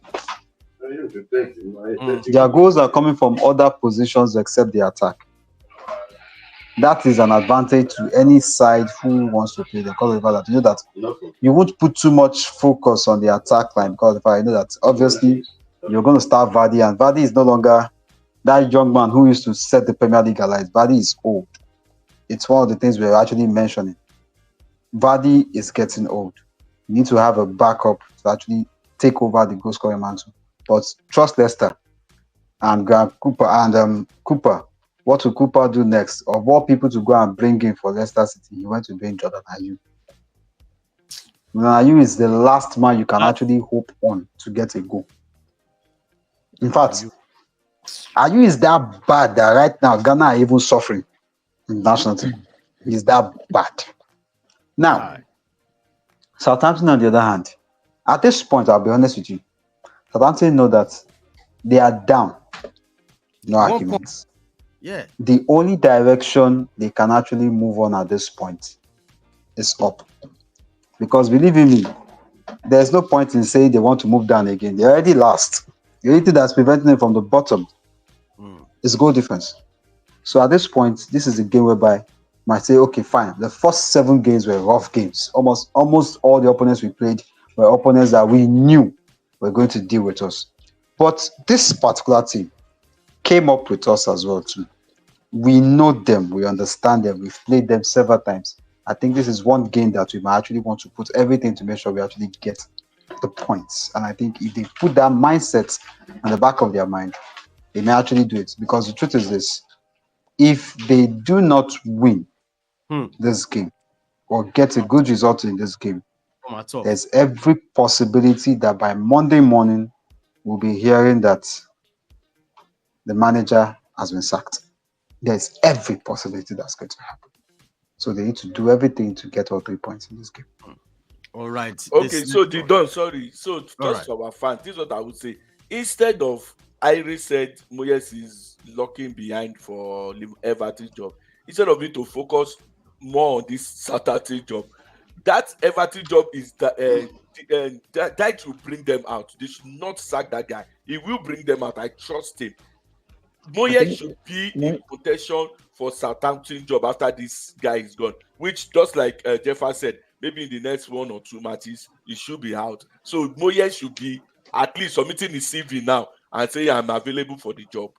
Their goals are coming from other positions except the attack. That is an advantage to any side who wants to play the because of the fact that you know that you won't put too much focus on the attack line because of the fact you know that obviously you're going to start Vardy, and Vardy is no longer that young man who used to set the Premier League alight. Vardy is old. It's one of the things we're actually mentioning. Vardy is getting old. You need to have a backup to actually take over the goal scoring mantle. But trust Leicester and Cooper and Cooper. What will Cooper do next? Of all people to go and bring in for Leicester City, he went to bring Jordan Ayew. Ayew is the last man you can actually hope on to get a goal. In fact, Ayew is that bad that right now Ghana are even suffering in the national team. He's that bad. Now, Southampton, on the other hand, at this point, I'll be honest with you, Southampton know that they are down. No arguments. Yeah. The only direction they can actually move on at this point is up. Because believe in me, there's no point in saying they want to move down again. They already lost. The only thing that's preventing them from the bottom is goal difference. So at this point, this is a game whereby might say, okay, fine. The first 7 games were rough games. Almost all the opponents we played were opponents that we knew were going to deal with us. But this particular team came up with us as well too. We know them, we understand them, we've played them several times. I think this is one game that we might actually want to put everything to make sure we actually get the points. And I think if they put that mindset on the back of their mind, they may actually do it. Because the truth is this: if they do not win this game or get a good result in this game, there's every possibility that by Monday morning we'll be hearing that the manager has been sacked. There's every possibility that's going to happen. So they need to do everything to get all 3 points in this game. All right. Okay, so sorry. So just for our fans, this is what I would say. Instead of Iris said Moyes is locking behind for Everton job, instead of it to focus more on this Saturday job, that Everton job is that to bring them out. They should not sack that guy. He will bring them out. I trust him. Moyes should be in contention for Southampton job after this guy is gone, which just like Jeffa said, maybe in the next 1 or 2 matches, he should be out. So Moyes should be at least submitting his CV now and say I'm available for the job.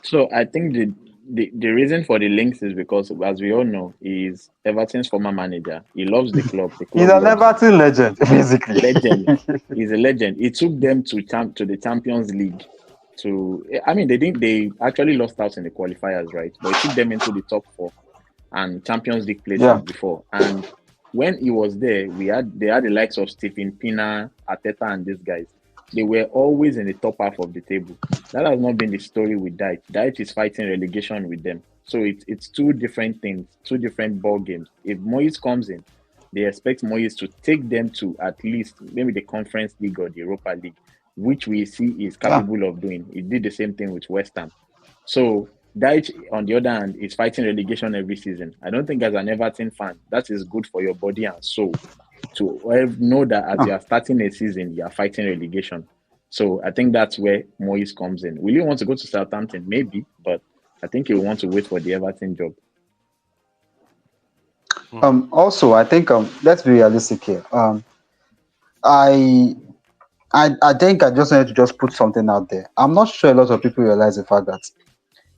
So I think the reason for the links is because, as we all know, he's Everton's former manager. He loves the club. The club He's an loves Everton legend, basically. legend. He's a legend. He took them to the Champions League. They actually lost out in the qualifiers, right? But he took them into the top 4 and Champions League places before. And when he was there, they had the likes of Stephen Pina, Arteta, and these guys. They were always in the top half of the table. That has not been the story with Dyche. Dyche is fighting relegation with them. So it's 2 different things, 2 different ball games. If Moyes comes in, they expect Moyes to take them to at least maybe the Conference League or the Europa League, which we see is capable of doing. He did the same thing with West Ham. So Dyche, on the other hand, is fighting relegation every season. I don't think as an Everton fan, that is good for your body and soul to know that as you are starting a season, you are fighting relegation. So I think that's where Moyes comes in. Will he want to go to Southampton? Maybe, but I think he will want to wait for the Everton job. Also, I think let's be realistic here. I think I just wanted to just put something out there. I'm not sure a lot of people realize the fact that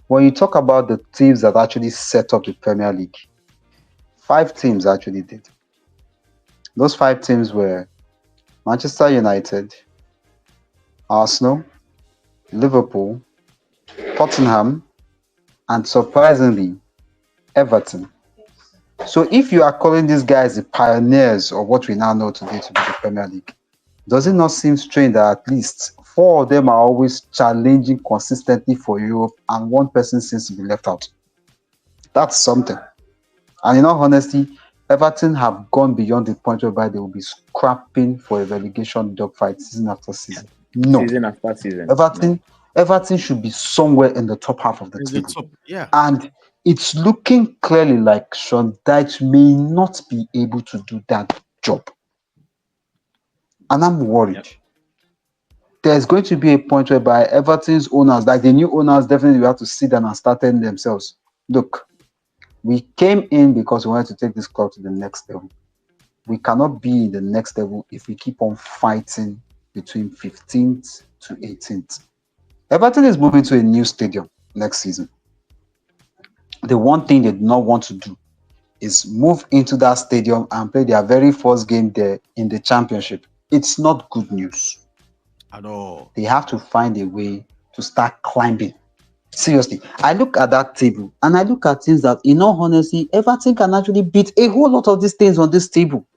when you talk about the teams that actually set up the Premier League, 5 teams actually did. Those 5 teams were Manchester United, Arsenal, Liverpool, Tottenham, and surprisingly, Everton. So if you are calling these guys the pioneers of what we now know today to be the Premier League, does it not seem strange that at least 4 of them are always challenging consistently for Europe and 1 person seems to be left out? That's something. And in all honesty, Everton have gone beyond the point whereby they will be scrapping for a relegation dogfight season after season. No. Season after season. Everton should be somewhere in the top half of the table. Yeah. And it's looking clearly like Sean Dyche may not be able to do that job. And I'm worried. Yep. There's going to be a point whereby Everton's owners, like the new owners, definitely will have to sit down and start telling themselves, look, we came in because we wanted to take this club to the next level. We cannot be in the next level if we keep on fighting between 15th to 18th. Everton is moving to a new stadium next season. The one thing they do not want to do is move into that stadium and play their very first game there in the championship. It's not good news at all. They have to find a way to start climbing. Seriously, I look at that table and I look at things that, in all honesty, Everton can actually beat a whole lot of these things on this table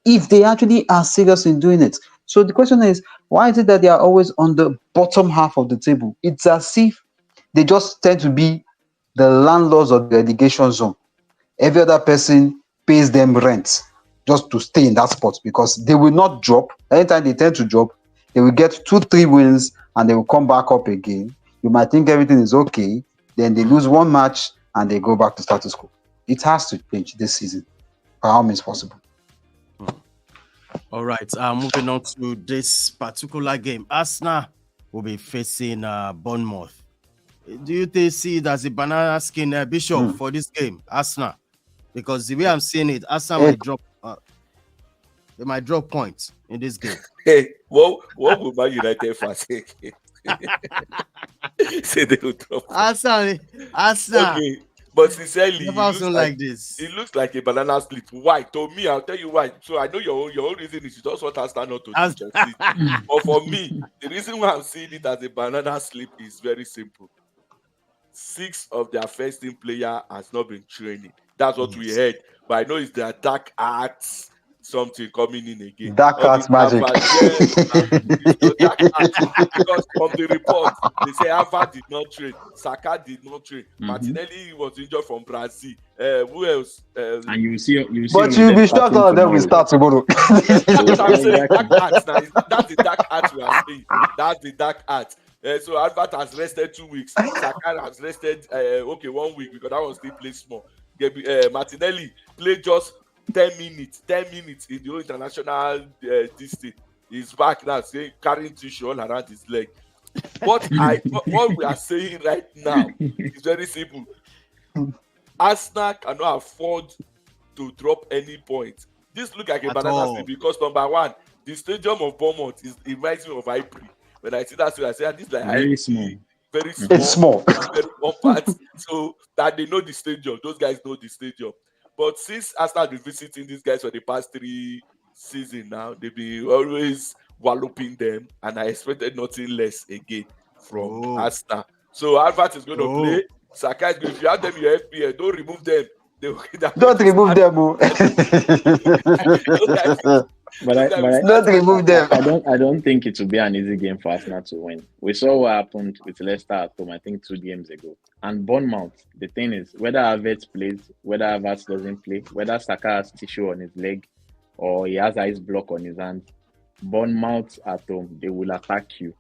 if they actually are serious in doing it. So the question is, why is it that they are always on the bottom half of the table? It's as if they just tend to be the landlords of the relegation zone. Every other person pays them rent just to stay in that spot because they will not drop. Anytime they tend to drop, they will get 2-3 wins and they will come back up again. You might think everything is okay. Then they lose 1 match and they go back to status quo. It has to change this season. By all means possible. All right. Moving on to this particular game. Arsenal will be facing Bournemouth. Do you see it as a banana skin Bishop for this game, Arsenal? because the way I'm seeing it, Arsenal they might drop points in this game. Hey, what will Man United fans say? Say they will drop. Arsenal. Okay, but sincerely, Never seen like this. it looks like a banana split. Why? To me, I'll tell you why. So I know your own reason is you just want Arsenal not to do Chelsea. But for me, the reason why I'm seeing it as a banana slip is very simple. 6 of their first team player has not been training. That's what we heard. But I know it's their dark arts something coming in again. Dark All arts this magic. it's not dark arts because from the report they say Alva did not train, Saka did not train, Martinelli was injured from Brazil. Who else? And you see. But you'll be shocked all of them will start tomorrow. That's what I'm saying. Dark arts now. That's the dark arts we are saying. That's the dark arts. So Albert has rested 2 weeks. Saka has rested 1 week because that one still plays small. Martinelli played just 10 minutes in the whole international district. He's back now, carrying tissue all around his leg. What we are saying right now is very simple. Arsenal cannot afford to drop any points. This look like a banana slip because number one, the stadium of Bournemouth it reminds me of Ipswich. When I see that, I say this is like very small. Very small. It's small. Very compact. So that they know the stadium. Those guys know the stadium. But since Arsenal been visiting these guys for the past 3 seasons now, they've been always walloping them, and I expected nothing less again from Arsenal. So Albert is going to play. Saka is going. If you have them in your FPL, don't remove them. Don't remove them. Don't remove them. I don't think it will be an easy game for Arsenal to win. We saw what happened with Leicester at home, I think 2 games ago. And Bournemouth, the thing is, whether Havertz plays, whether Havertz doesn't play, whether Saka has tissue on his leg or he has ice block on his hand, Bournemouth at home, they will attack you.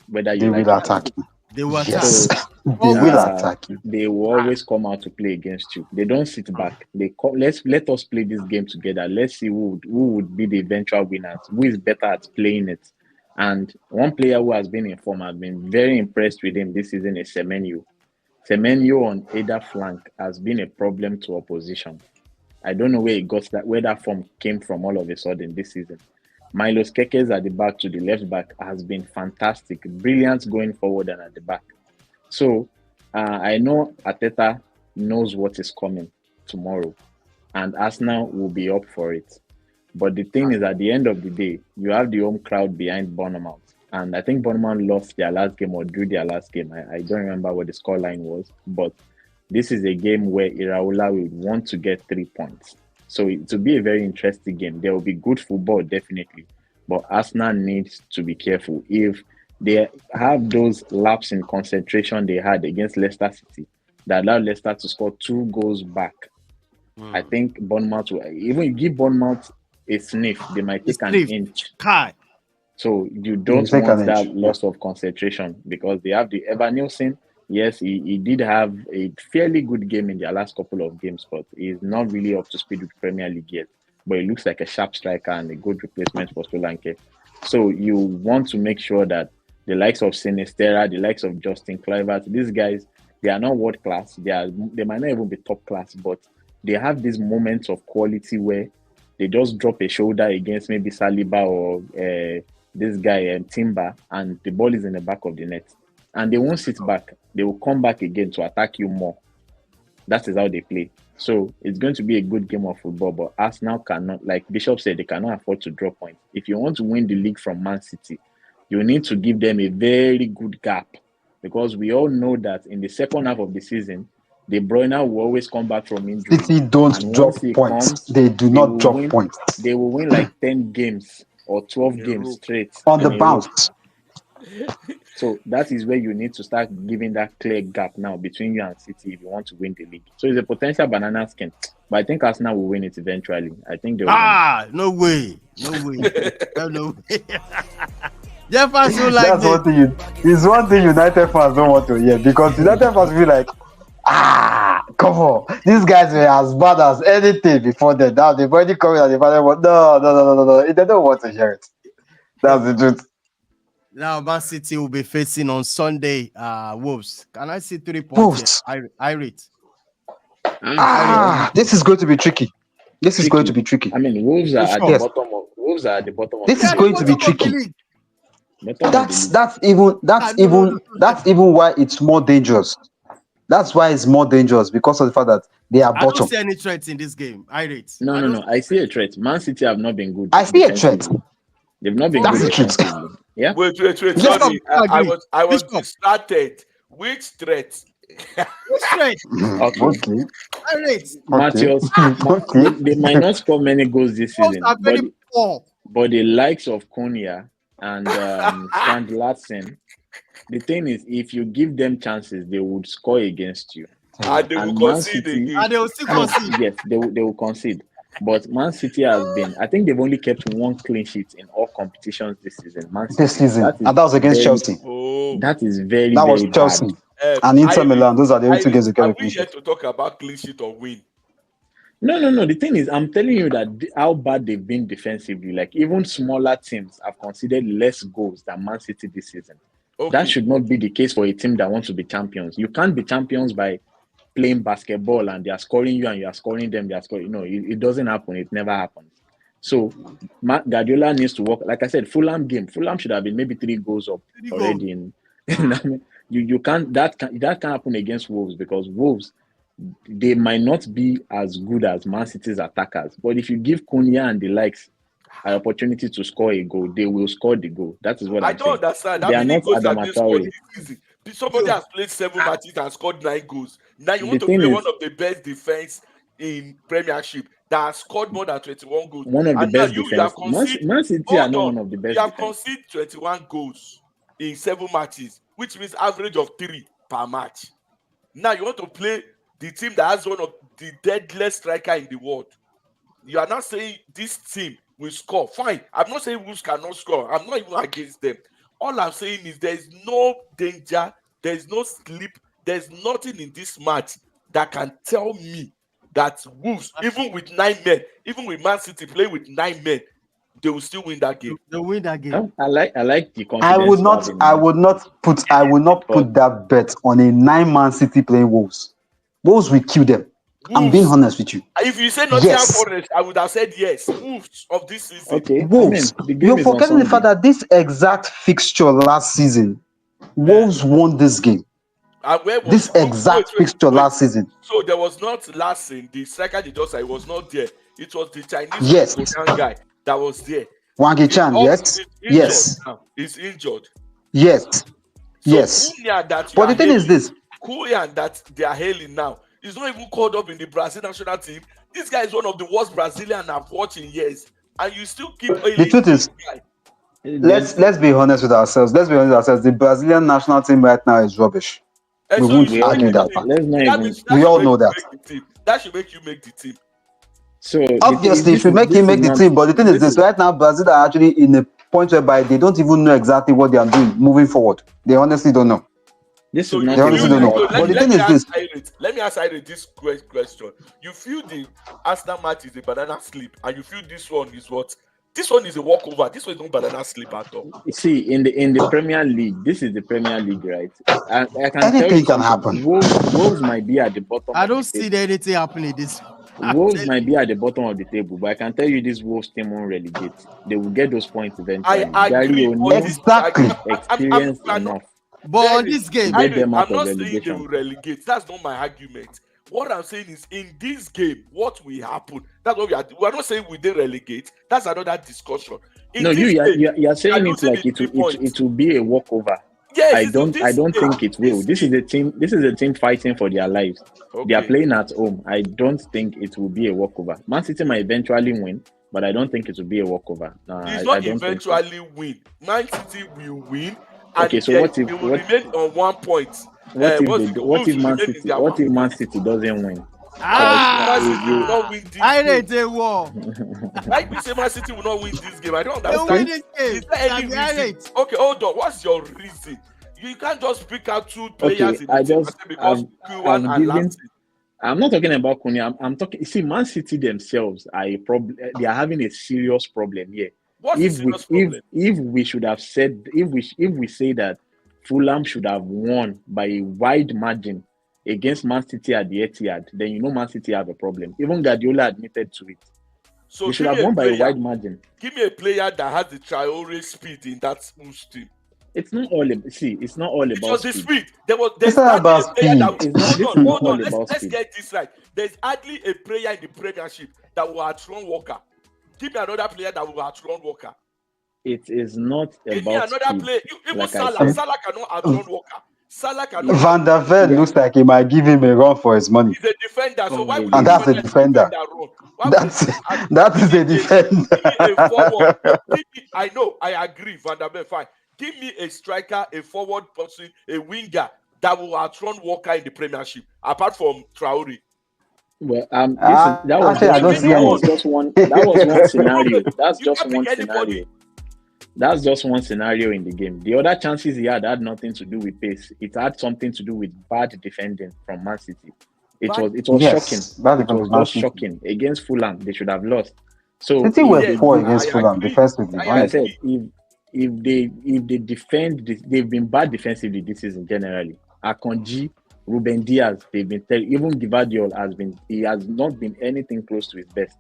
Whether you will attack you. They will attack. Yes. They will attack you. They will always come out to play against you. They don't sit back. They come. Let us play this game together. Let's see who would be the eventual winners. Who is better at playing it? And one player who has been in form, I've been very impressed with him this season is Semenyo. Semenyo on either flank has been a problem to opposition. I don't know where that form came from all of a sudden this season. Milos Kekes at the back to the left back has been fantastic, brilliant going forward and at the back. So I know Arteta knows what is coming tomorrow, and Arsenal will be up for it. But the thing is, at the end of the day, you have the home crowd behind Bournemouth, and I think Bournemouth lost their last game or drew their last game. I don't remember what the scoreline was, but this is a game where Iraola will want to get 3 points. So it will be a very interesting game. There will be good football, definitely. But Arsenal needs to be careful. If they have those laps in concentration they had against Leicester City that allowed Leicester to score 2 goals back, I think Bournemouth will, even give Bournemouth a sniff, they might take an inch. So you don't want that loss of concentration because they have the Evan Nielsen. Yes, he did have a fairly good game in their last couple of games, but he's not really up to speed with Premier League yet. But he looks like a sharp striker and a good replacement for Solanke. So you want to make sure that the likes of Sinistera, the likes of Justin Kluivert, these guys, they are not world class. They might not even be top class, but they have these moments of quality where they just drop a shoulder against maybe Saliba or this guy Timber, and the ball is in the back of the net. And they won't sit back. They will come back again to attack you more. That is how they play. So it's going to be a good game of football, but Arsenal cannot, like Bishop said, they cannot afford to drop points. If you want to win the league from Man City, you need to give them a very good gap, because we all know that in the second half of the season, De Bruyne will always come back from injury. City don't drop points. They do not drop points. They will win like 10 games or 12 games straight. On the bounce. So that is where you need to start giving that clear gap now between you and City if you want to win the league. So it's a potential banana skin, but I think Arsenal will win it eventually. I think they'll win. No way. No way. That's one thing. It's one thing United fans don't want to hear, because United fans feel like, come on, these guys were as bad as anything before that. Now they've already come in and they've already no. They don't want to hear it. That's the truth. Now Man City will be facing on Sunday Wolves. Can I see 3 points? Wolves. I rate. This is going to be tricky. This is going to be tricky. I mean, Wolves are at the Yes. bottom of Wolves are at the bottom of This the is They are going the to be bottom of the tricky. league. That's No. even why it's more dangerous. That's why it's more dangerous because of the fact that they are I don't bottom. see any threats in this game. I rate. No. I see a threat. Man City have not been good. I see a threat. defensively. They've not been That's good the truth. defensively. Yeah. Wait. Bishop, Sorry, I agree. was Bishop. distracted. Which threat? Which threat? Okay. I rate. Matthias, Okay. they might not score many goals this Wolves season, are very poor. but the likes of Konya and Strand Larsen, the thing is, if you give them chances, they would score against you. And they will And concede City- again. And they will still concede. Yes, they will concede. But Man City has been, I think they've only kept one clean sheet in all competitions this season. Man City. This season. That is And that was against very- Chelsea. Oh, That is very, That was very Chelsea. bad. And Inter Iris, Milan. Those are the only two games they are kept a we clean here sheet. to talk about clean sheet or win? No. The thing is, I'm telling you that how bad they've been defensively. Like even smaller teams have conceded less goals than Man City this season. Okay. That should not be the case for a team that wants to be champions. You can't be champions by playing basketball and they are scoring you and you are scoring them. They are scoring. No, it doesn't happen. It never happens. So Guardiola needs to work. Like I said, Fulham should have been maybe 3 goals up 3 goals. already. I mean, you can't that can't happen against Wolves because Wolves, they might not be as good as Man City's attackers. But if you give Konya and the likes an opportunity to score a goal, they will score the goal. That is what I I'm don't saying. understand. They How are many not goals Adam have they scored Traore. this season? Somebody has played 7 matches and scored 9 goals. Now you The want to thing play is- one of the best defense in Premiership that has scored more than 21 goals. One of the And now best you have defense. conceded. Man City are Hold not on. one of the best You have defense. conceded 21 goals in 7 matches, which means average of 3 per match. Now you want to play the team that has one of the deadliest striker in the world. You are not saying this team will score. Fine. I'm not saying Wolves cannot score. I'm not even against them. All I'm saying is there is no danger, there is no sleep, there's nothing in this match that can tell me that Wolves, even with 9 men, even with Man City playing with 9 men, they will still win that game. They win that game. I like the confidence. I would you not have in I Man. would not put that bet on a 9-man City playing Wolves. Wolves will kill them. I'm being Wolves. honest with you. If you say Nottingham Yes. Forest, I would have said yes. Wolves of this season. Okay. Wolves. I mean, the game You're is on forgetting the Sunday. fact that this exact fixture last season, Wolves won this game. And where was This exact fixture last season. So there was not last season. The striker they just said was not there. It was the Chinese Yes. Korean guy that was there. Wangi Chan, yes? He's injured Yes. now. He's injured. Yes. So Yes. Cunha that you But are the thing is hailing, this. Cunha that they are hailing now is not even called up in the Brazil national team. This guy is one of the worst Brazilian I've watched in years, and you still keep hailing The truth this is, guy. let's be honest with ourselves. The Brazilian national team right now is rubbish. And We so won't you should argue make that the part. team. Let's not That even. means- We should all make know you that. make the team. That should make you make the team. So Obviously, this it should is- make this him make is the not- team. But the thing is this: right now, Brazil are actually in a point whereby they don't even know exactly what they are doing moving forward. They honestly don't know. This So is you not. They honestly feel don't know. so But the thing is this. let me ask Irene this question. You feel the Arsenal match is a banana slip, and you feel this one is what? This one is a walkover. This one is not banana slip at all. See, in the Premier League, this is the Premier League, right? I can tell Anything you can something. happen. Wolves might be at the bottom. I of don't the see table. anything happening this. Wolves might be at the bottom of the table, but I can tell you this Wolves team won't relegate. They will get those points eventually. I Gary agree. O'Neill Exactly. experienced I'm not- enough. But on Very- this game, Get them out I'm of not saying they relegation. will relegate. That's not my argument. What I'm saying is, in this game, what will happen? That's what we are. We are not saying we didn't relegate. That's another discussion. In No, this game, you're saying you are it like losing it the 3 will points. be a walkover. Yes, I it's in don't this game. think it will. This is a team fighting for their lives. They are Okay. playing at home. I don't think it will be a walkover. Man City might eventually win, but I don't think it will be a walkover. It's I not don't think so. eventually win. Man City will win, and Okay, so they what if- will what- remain on 1 point. What if Wolves Man will City remain in their 1 Man point. City doesn't win? Man City will not win this I game. rate a war. Like we say, Man City will not win this game. I don't They will understand. win this game. Is there any And I reason? rate. Okay, hold on. What's your reason? You can't just pick out 2 players Okay, in the team and say because Q1 I'm and giving. last. I'm not talking about Konya. I'm talking. See, Man City themselves are a problem. They are having a serious problem here. What's the serious problem? If we should have said if we say that Fulham should have won by a wide margin, against Man City at the Etihad, then you know Man City have a problem. Even Guardiola admitted to it. So We should give have me a won by a player. wide margin. Give me a player that has the Traore speed in that Wolves team. It's not all it's not all It about was the speed. speed. There's It's not hardly a about player that speed. It's not, this is not hold on. all about Let's speed. get this right. There's hardly a player in the Premiership that will outrun Walker. Give me another player that will outrun Walker. It is not Give me about another speed. player. Even Like I Salah. said. Salah cannot outrun Walker. Salah cannot. Van der Ven looks like he might give him a run for his money. He's a defender, so why would And he that's a let defender. run? Why That's would that is a defender. give me a forward. I know, I agree, Van der Ven, fine. Give me a striker, a forward person, a winger that will outrun Walker in the Premiership, apart from Traore. Well, that was Actually, I don't see any. just one. That was one scenario. That's You just can't one pick anybody. scenario. That's just one scenario in the game. The other chances he had nothing to do with pace. It had something to do with bad defending from Man City. It was shocking. It was just shocking. Against Fulham, they should have lost. So City were poor against Fulham defensively. Like I said, if they defend, they've been bad defensively this season generally. Akanji, Ruben Diaz, they've been even Gvardiol he has not been anything close to his best.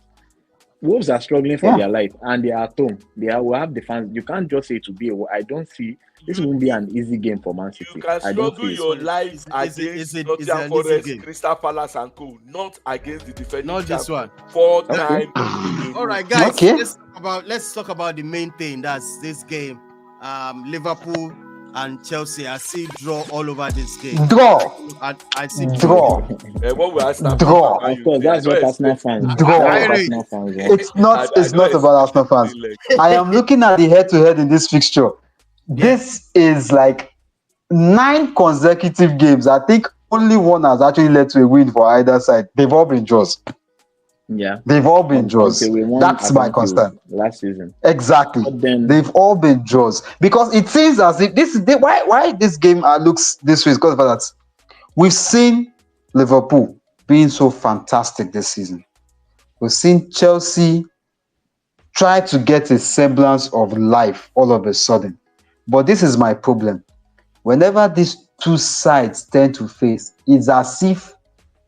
Wolves are struggling for their life, and they are at home. Will have the fans. You can't just say to be. I don't see this won't be an easy game for Man City. You can struggle your life against Nottingham Forest, Crystal Palace, and co. Not against the defending. Not this one. 4-time. All right, guys. Okay. Let's talk about the main thing. That's this game. Liverpool and Chelsea. I see draw all over this game. Draw. I see draw. What we ask now? Draw. Of course, that's what Arsenal fans. It's not about Arsenal fans. I am looking at the head-to-head in this fixture. This is like 9 consecutive games. I think only one has actually led to a win for either side. They've all been draws. Yeah, they've all been draws. That's my concern. Last season, exactly. They've all been draws because it seems as if why this game looks this way is because of that we've seen Liverpool being so fantastic this season. We've seen Chelsea try to get a semblance of life all of a sudden, but this is my problem. Whenever these two sides tend to face, it's as if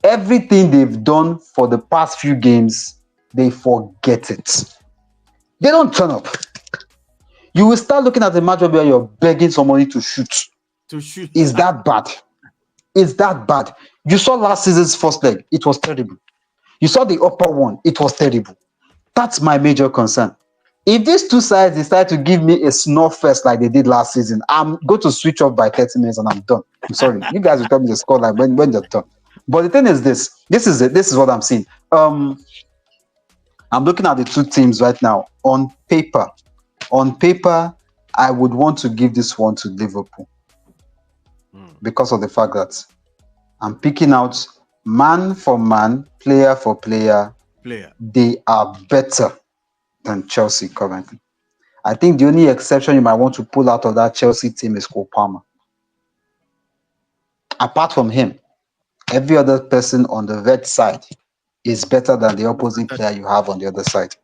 everything they've done for the past few games, they forget it. They don't turn up. You will start looking at the match where you're begging somebody to shoot. Is that bad? Is that bad? You saw last season's first leg. It was terrible. You saw the upper one. It was terrible. That's my major concern. If these two sides decide to give me a snore fest like they did last season, I'm going to switch off by 30 minutes and I'm done. I'm sorry. You guys will tell me the scoreline when they're done. But the thing is this is it. This is what I'm seeing. I'm looking at the two teams right now. On paper, I would want to give this one to Liverpool because of the fact that I'm picking out man for man, player for player. They are better than Chelsea currently. I think the only exception you might want to pull out of that Chelsea team is Cole Palmer. Apart from him, every other person on the red side is better than the opposite player you have on the other side.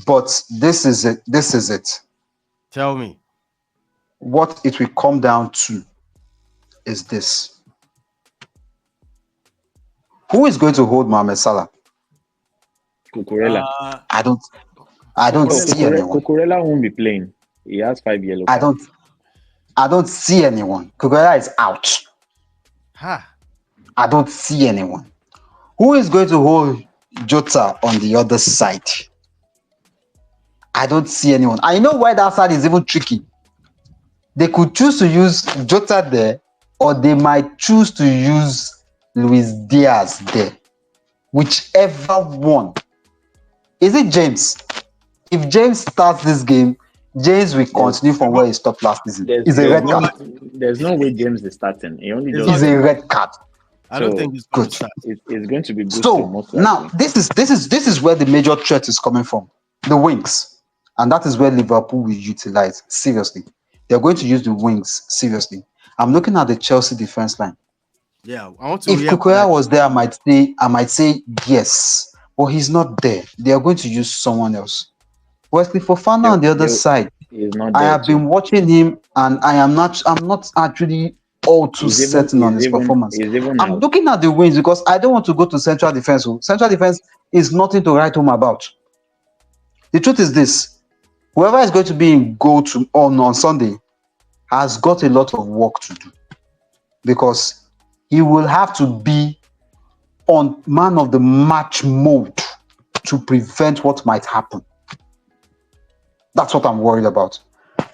But this is it. Tell me. What it will come down to is this. Who is going to hold Mohamed Salah? Cucurella. I don't see anyone. Cucurella won't be playing. He has 5 yellow cards. I don't see anyone. Cucurella is out. I don't see anyone. Who is going to hold Jota on the other side? I don't see anyone. I know why that side is even tricky. They could choose to use Jota there, or they might choose to use Luis Diaz there. Whichever one. Is it James? If James starts this game, James will continue from where he stopped last season. It's a red card. There's no way James is starting. He only is a red card. I don't think it's good. It's going to be good. So now this is where the major threat is coming from. The wings. And that is where Liverpool will utilize seriously. They're going to use the wings seriously. I'm looking at the Chelsea defense line. Yeah, I want to. If Cucurella was there, I might say yes, but he's not there. They are going to use someone else. Wesley Fofana on the other side. I have been watching him, and I'm not actually all too certain on his performance. I'm looking at the wins because I don't want to go to central defense. Central defense is nothing to write home about. The truth is this: whoever is going to be in goal on Sunday has got a lot of work to do, because he will have to be on man of the match mode to prevent what might happen. That's what I'm worried about.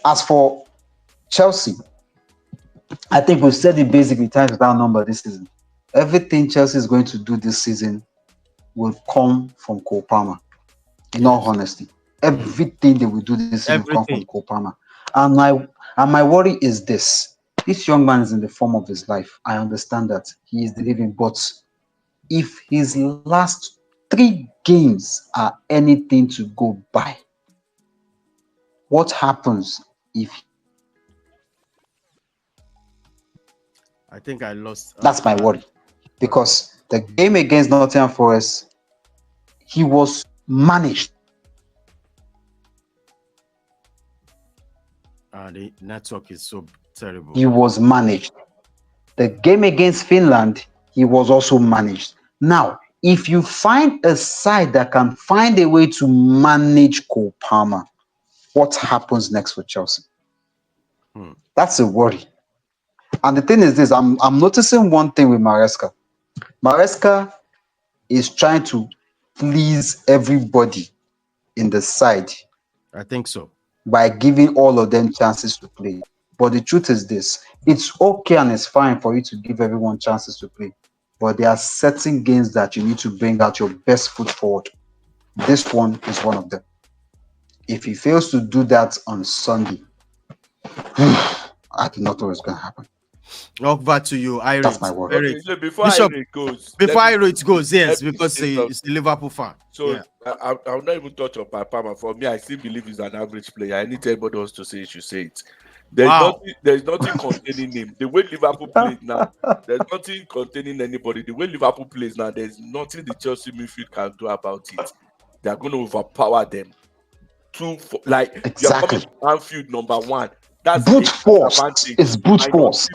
As for Chelsea, I think we've said it basically times without number this season. Everything Chelsea is going to do this season will come from Cole Palmer. In all honesty, everything they will do this season will come from Cole Palmer. And my worry is this: this young man is in the form of his life. I understand that he is delivering, but if his last 3 games are anything to go by, what happens if? I think I lost. That's my worry, because the game against Nottingham Forest, he was managed. The network is so terrible. He was managed. The game against Finland, he was also managed. Now, if you find a side that can find a way to manage Cole Palmer, what happens next with Chelsea? That's a worry. And the thing is this: I'm noticing one thing with Maresca. Maresca is trying to please everybody in the side. I think so. By giving all of them chances to play. But the truth is this: it's okay and it's fine for you to give everyone chances to play, but there are certain games that you need to bring out your best foot forward. This one is one of them. If he fails to do that on Sunday, I do not know what's going to happen. Over to you, Irate. That's my word. Okay, so before Irate goes, yes, because he's the Liverpool fan. So I'll not even touch on Palmer. For me, I still believe he's an average player. I need everybody else to say it, should say it. There's nothing containing him. The way Liverpool plays now, there's nothing containing anybody. The way Liverpool plays now, there's nothing the Chelsea midfield can do about it. They're going to overpower them. Exactly. You're coming to Anfield #1. That's brute force. It's brute force.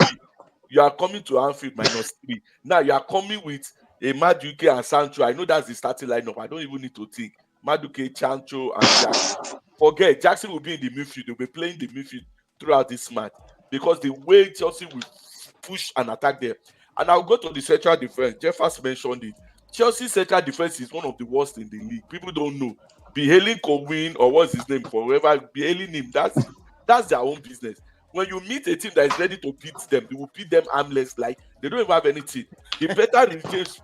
You are coming to Anfield -3. Now you are coming with a Madueke and Sancho. I know that's the starting lineup. I don't even need to think. Madueke, Sancho, and Jackson. Forget, Jackson will be in the midfield. They'll be playing the midfield throughout this match, because the way Chelsea will push and attack them. And I'll go to the central defense. Jeff has mentioned it. Chelsea's central defense is one of the worst in the league. People don't know. Behailing Cohen, or what's his name, forever behailing him. That's their own business. When you meet a team that is ready to beat them, they will beat them armless. Like, they don't even have anything. The better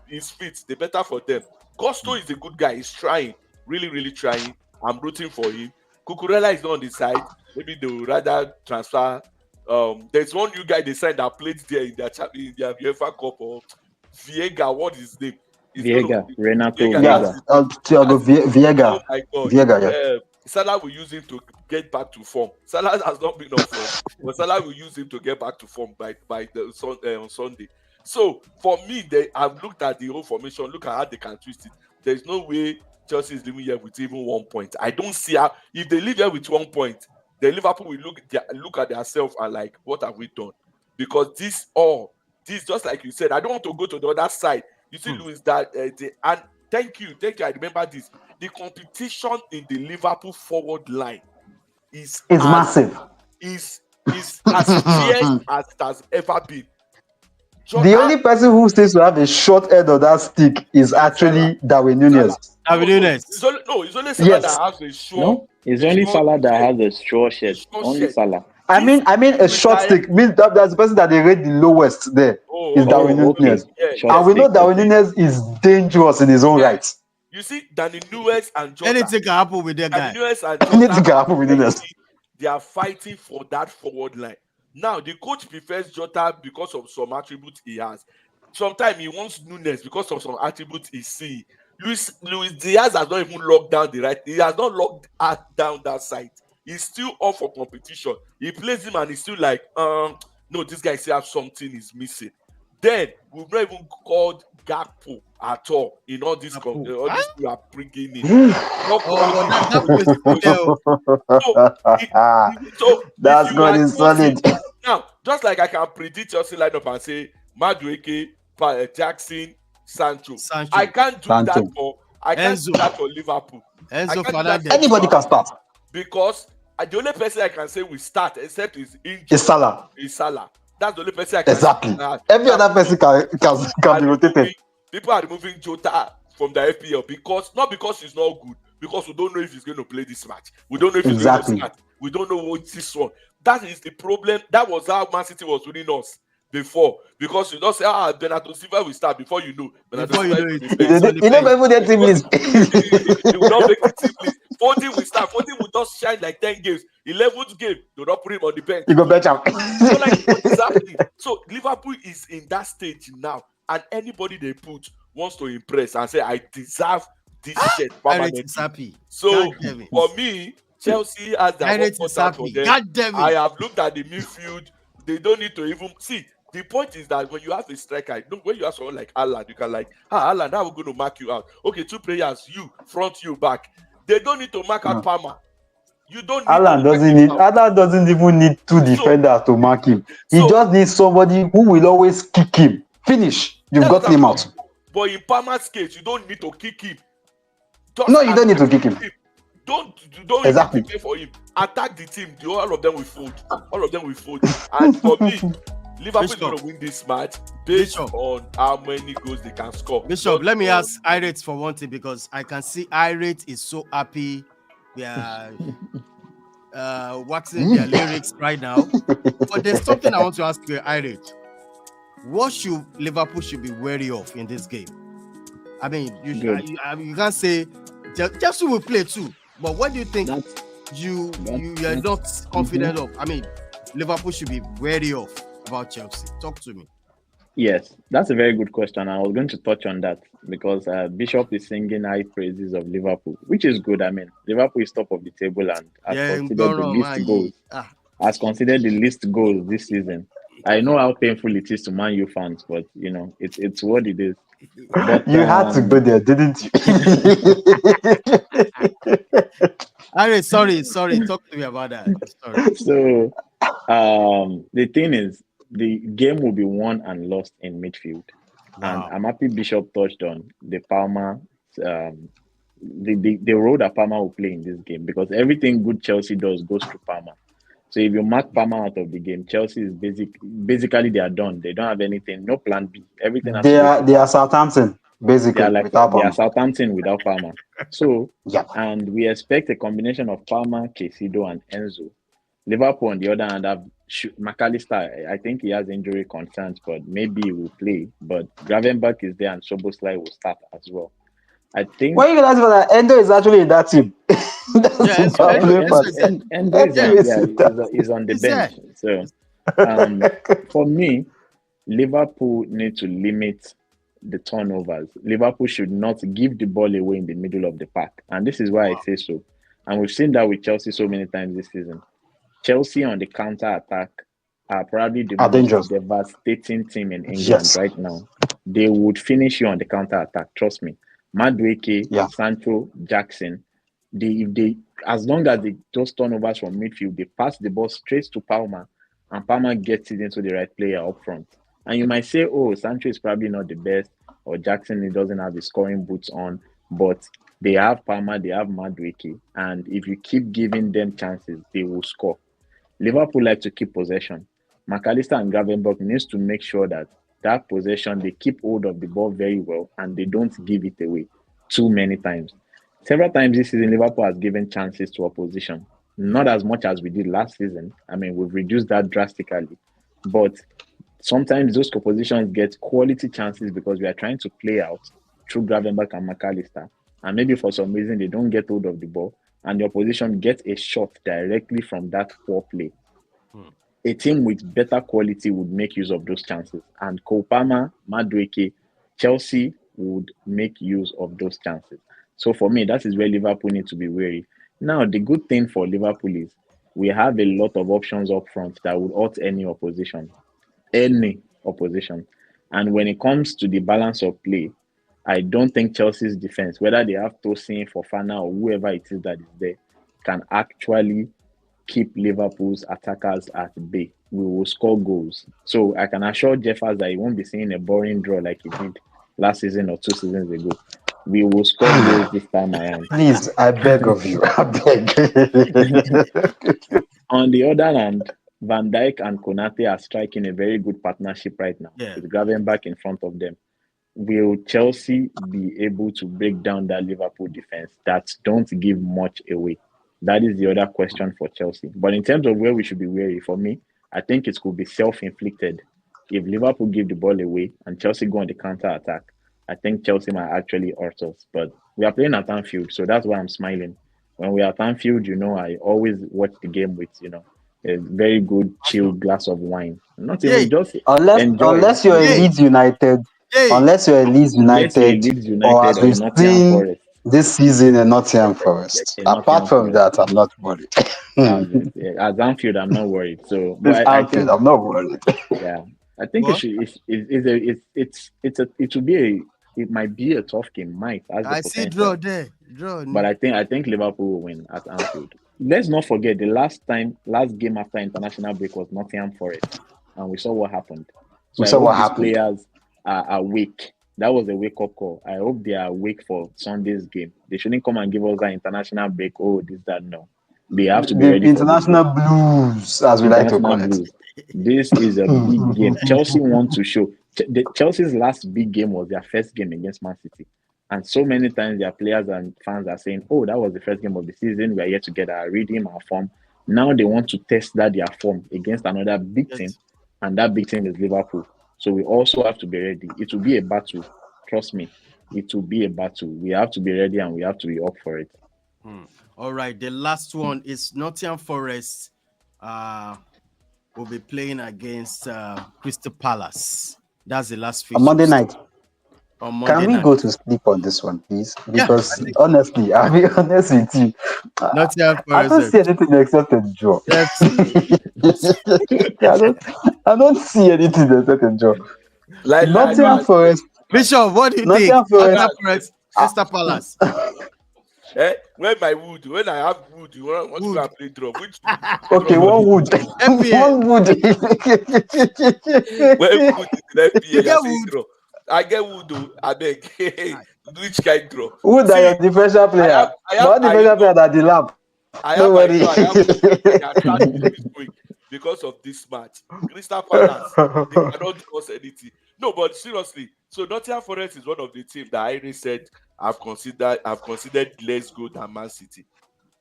his feet, the better for them. Costo is a good guy. He's trying, really, really trying. I'm rooting for him. Cucurella is not on the side. Maybe they would rather transfer. There's one new guy they signed that played there in their UEFA Cup, or Viega. What is his name? Renato Viega. Oh my God. Viega, yeah. Salah will use him to get back to form. Salah has not been on form, but Salah will use him to get back to form on Sunday. So for me, I've looked at the whole formation, look at how they can twist it. There's no way Chelsea is leaving here with even 1 point. I don't see how. If they leave here with 1 point, then Liverpool will look at themselves and like, what have we done? Because this just like you said, I don't want to go to the other side. You see, Louis, and thank you. I remember this. The competition in the Liverpool forward line is massive. Is as fierce as it has ever been. The only person who seems to have a short end of that stick is actually Darwin Núñez. It's only Salah that has a short. No, it's only Salah that has a short shirt. Only Salah. I mean a short stick means that's the person that they rate the lowest there is Darwin Núñez. And we know Darwin Núñez is dangerous in his own right. You see, Danny Nuez and Jota. Anything can happen with their guy. Anything can happen with Núñez. They are fighting for that forward line. Now, the coach prefers Jota because of some attributes he has. Sometimes he wants Núñez because of some attributes he sees. Luis Diaz has not even locked down the right. He has not locked down that side. He's still up for competition. He plays him and he's still like, no, this guy still have something he's missing. Then we've not even called Gakpo at all in all this we are bringing in. That's going in solid. Now, Just like I can predict Chelsea lineup and say Madueke, Jackson, Sancho. I can't do that for Liverpool. Enzo Fernandez. Anybody can start. Because the only person I can say we start except is injured is Salah. That's the only person I can exactly. say. Every other person can be rotated. People are removing Jota from the FPL not because he's not good, because we don't know if he's going to play this match. We don't know if he's going to start. We don't know what this one. That is the problem. That was how Man City was winning us before, because you don't say Bernardo Silva will start before you know. You never even get team list. He will not make the team list. 40 will start. 40 will just shine like 10 games. 11th game, they'll not put him on the bench. You go bench him. So like what is happening? So Liverpool is in that stage now, and anybody they put wants to impress and say I deserve this shirt permanently. So for me, Chelsea has that one for them. I have looked at the midfield. They don't need to even see. The point is that when you have a striker, when you have someone like Alan, you can like, Alan, now we're going to mark you out. Okay, 2 players, you front, you back. They don't need to mark out Palmer. You don't need Alan doesn't even need 2 defenders to mark him. He just needs somebody who will always kick him. Finish. You've got him out. But in Palmer's case, you don't need to kick him. No, you don't need to kick him. Don't exactly prepare for him. Attack the team. All of them will fold. And for me, Liverpool is going to win this match based on how many goals they can score. Bishop, let me ask Irate for one thing, because I can see Irate is so happy. Yeah, waxing their lyrics right now. But there's something I want to ask you, Irate. What should Liverpool be wary of in this game? I mean, you can't say Chelsea will play too, but what do you think you are not confident of? I mean, Liverpool should be wary of about Chelsea. Talk to me. Yes, that's a very good question. I was going to touch on that because Bishop is singing high praises of Liverpool, which is good. I mean, Liverpool is top of the table and has considered the least goals. Has considered the least goals this season. I know how painful it is to Man U fans, but it's what it is. But, you had to go there, didn't you? Sorry. Talk to me about that. Sorry. So, the thing is, the game will be won and lost in midfield. Wow. And I'm happy Bishop touched on the Palmer, the role that Palmer will play in this game, because everything good Chelsea does goes through Palmer. So if you mark Palmer out of the game, Chelsea is basically they are done. They don't have anything, no plan B. Everything. They are Southampton, basically. They are Southampton without Palmer. So and we expect a combination of Palmer, Caicedo, and Enzo. Liverpool, on the other hand, have McAllister. I think he has injury concerns, but maybe he will play. But Gravenberch is there, and Szoboszlai will start as well. I think. Why are you gonna ask for that? Endo is actually in that team. Endo is on the bench. So, for me, Liverpool need to limit the turnovers. Liverpool should not give the ball away in the middle of the park, and this is why I say so. And we've seen that with Chelsea so many times this season. Chelsea on the counter attack are probably the most devastating team in England right now. They would finish you on the counter attack. Trust me. Madueke, Sancho, Jackson, as long as those turnovers from midfield, they pass the ball straight to Palmer, and Palmer gets it into the right player up front. And you might say, Sancho is probably not the best, or Jackson, he doesn't have the scoring boots on, but they have Palmer, they have Madueke, and if you keep giving them chances, they will score. Liverpool like to keep possession. McAllister and Gravenberch needs to make sure that possession, they keep hold of the ball very well and they don't give it away too many times. Several times this season, Liverpool has given chances to opposition. Not as much as we did last season. I mean, we've reduced that drastically. But sometimes those oppositions get quality chances because we are trying to play out through Gravenberch and McAllister. And maybe for some reason, they don't get hold of the ball and the opposition gets a shot directly from that poor play. A team with better quality would make use of those chances. And Palmer, Madueke, Chelsea would make use of those chances. So for me, that is where Liverpool need to be wary. Now, the good thing for Liverpool is we have a lot of options up front that would hurt any opposition. Any opposition. And when it comes to the balance of play, I don't think Chelsea's defense, whether they have Tosin, Fofana, or whoever it is that is there, can actually keep Liverpool's attackers at bay. We will score goals. So I can assure Jeffers that he won't be seeing a boring draw like he did last season or 2 seasons ago. We will score goals this time around. Please, I beg of you. I beg. On the other hand, Van Dijk and Konate are striking a very good partnership right now, Yeah. with Gravenberch in front of them. Will Chelsea be able to break down that Liverpool defense that don't give much away? That is the other question for Chelsea. But in terms of where we should be wary, for me, I think it could be self-inflicted. If Liverpool give the ball away and Chelsea go on the counter-attack, I think Chelsea might actually hurt us. But we are playing at Anfield, so that's why I'm smiling. When we are at Anfield, I always watch the game with, a very good chilled glass of wine. Not even Yeah. just enjoy. Unless you're a Hey. Leeds United, Hey. unless you're a Leeds Unless you're a United, Leeds or United as or a we've Nottingham seen Forest. this season in Nottingham Forest. A Apart Nottingham from Forest. that, I'm not worried. As Anfield, I'm not worried. So, It's but I Anfield, think, I'm not worried. yeah, I think What? it might be a tough game. Might has the I see potential, draw there. Draw. but I think Liverpool will win at Anfield. Let's not forget the last game after international break was Nottingham Forest, and we saw what happened. So We I saw hope what these happened. players are awake. That was a wake-up call. I hope they are awake for Sunday's game. They shouldn't come and give us that international break. Oh, this, that, no. They have to be The ready for this international game. blues, as we like to International call it. Blues. This is a big game. Chelsea want to show. Chelsea's last big game was their first game against Man City. And so many times their players and fans are saying, oh, that was the first game of the season. We are yet to get our rhythm, our form. Now they want to test their form against another big team. And that big team is Liverpool. So we also have to be ready. It will be a battle. Trust me. It will be a battle. We have to be ready and we have to be up for it. All right. The last one is Nottingham Forest. Will be playing against Crystal Palace. That's the last fixture. On Monday night. On Monday Can we night. go to sleep on this one, please? Yeah, Because honestly, I'll be honest with you. Nottingham I don't Forest. see anything except a draw. FC. I don't see anything except a draw. Like Nottingham Forest. Bishop, what do you Nottingham think? Forest. Nottingham Forest, Crystal Palace. Where my wood? When I have wood, you want to go and play draw? Which Okay, draw? one wood. One wood. Where wood is the You FPL? get I say wood. draw. I get wood though. I beg. Which kind draw? Wood are your differential player. Not differential player that the lamp. I Don't have worry. I have I start this week because of this match. Crystal Palace, they cannot do us anything. No, but seriously, so Nottingham Forest is one of the teams that I already said I've considered less good than Man City.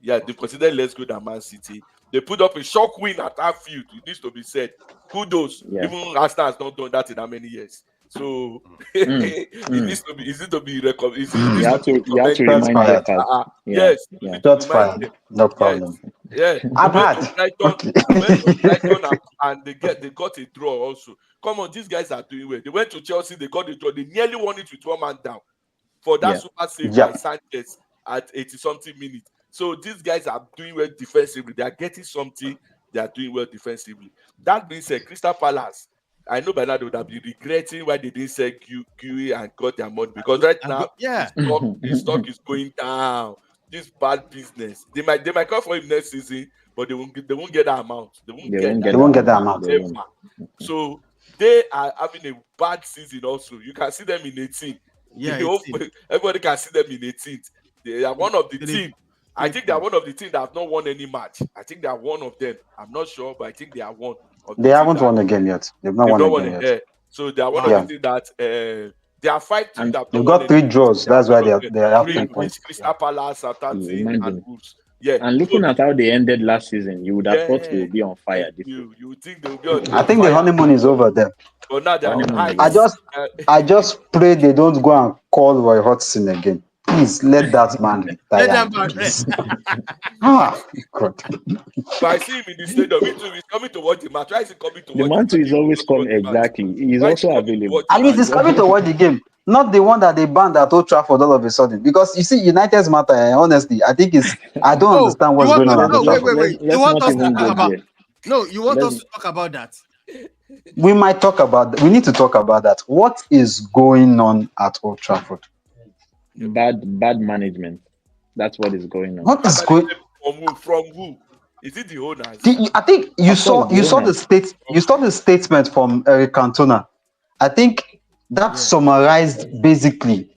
Yeah, they've considered less good than Man City. They put up a shock win at Anfield. It needs to be said. Kudos. Yeah. Even Arsenal has not done that in how many years. So it needs to be easy to be recommended. You have to That's remind fine. Jeffers. Yes, you Yeah. need to That's remind fine. them. No problem. Yeah, I've they went had. to Brighton, and they got a draw also. Come on, these guys are doing well. They went to Chelsea, they got a draw. They nearly won it with one man down for that super save by Sanchez at 80-something minutes. So these guys are doing well defensively. They are getting something. They are doing well defensively. That being said, Crystal Palace, I know by now they would have been regretting why they didn't sell QE and got their money, because right now his stock is going down. This bad business. They might come for him next season, but they won't get that amount. They won't get that amount. So they are having a bad season also. You can see them in 18th. Yeah, everybody can see them in 18th. They are one of the team. I think they are one of the teams that have not won any match. I think they are one of them. I'm not sure, but I think they are one of They haven't won a game yet. They've not won a game yet. So they are one of the teams that there are 5 teams that they've got 3 draws. That's why they are 3 points. Crystal Palace, Southampton, and Wolves. Yeah. And looking at how they ended last season, you would have thought they would be on fire. You would think they would be on fire. I think the honeymoon is over there. But now they're on ice. I just pray they don't go and call Roy Hodgson again. Please let that man retire. God. But I see him in the stadium. Me too. He's coming to watch the match. Why is he coming to watch the man too is always coming? Exactly. He's also available. At least he's coming to watch the game. Not the one that they banned at Old Trafford all of a sudden. Because you see, United's matter, honestly, I think I don't understand what's going on at Old Trafford. Wait. You want us to talk about you want us to talk about that? We might talk about that. We need to talk about that. What is going on at Old Trafford? Bad management. That's what is going on. What is going from who? Is it the owners? I think you Of saw course, the you saw owners. the statement from Eric Cantona. I think that summarized basically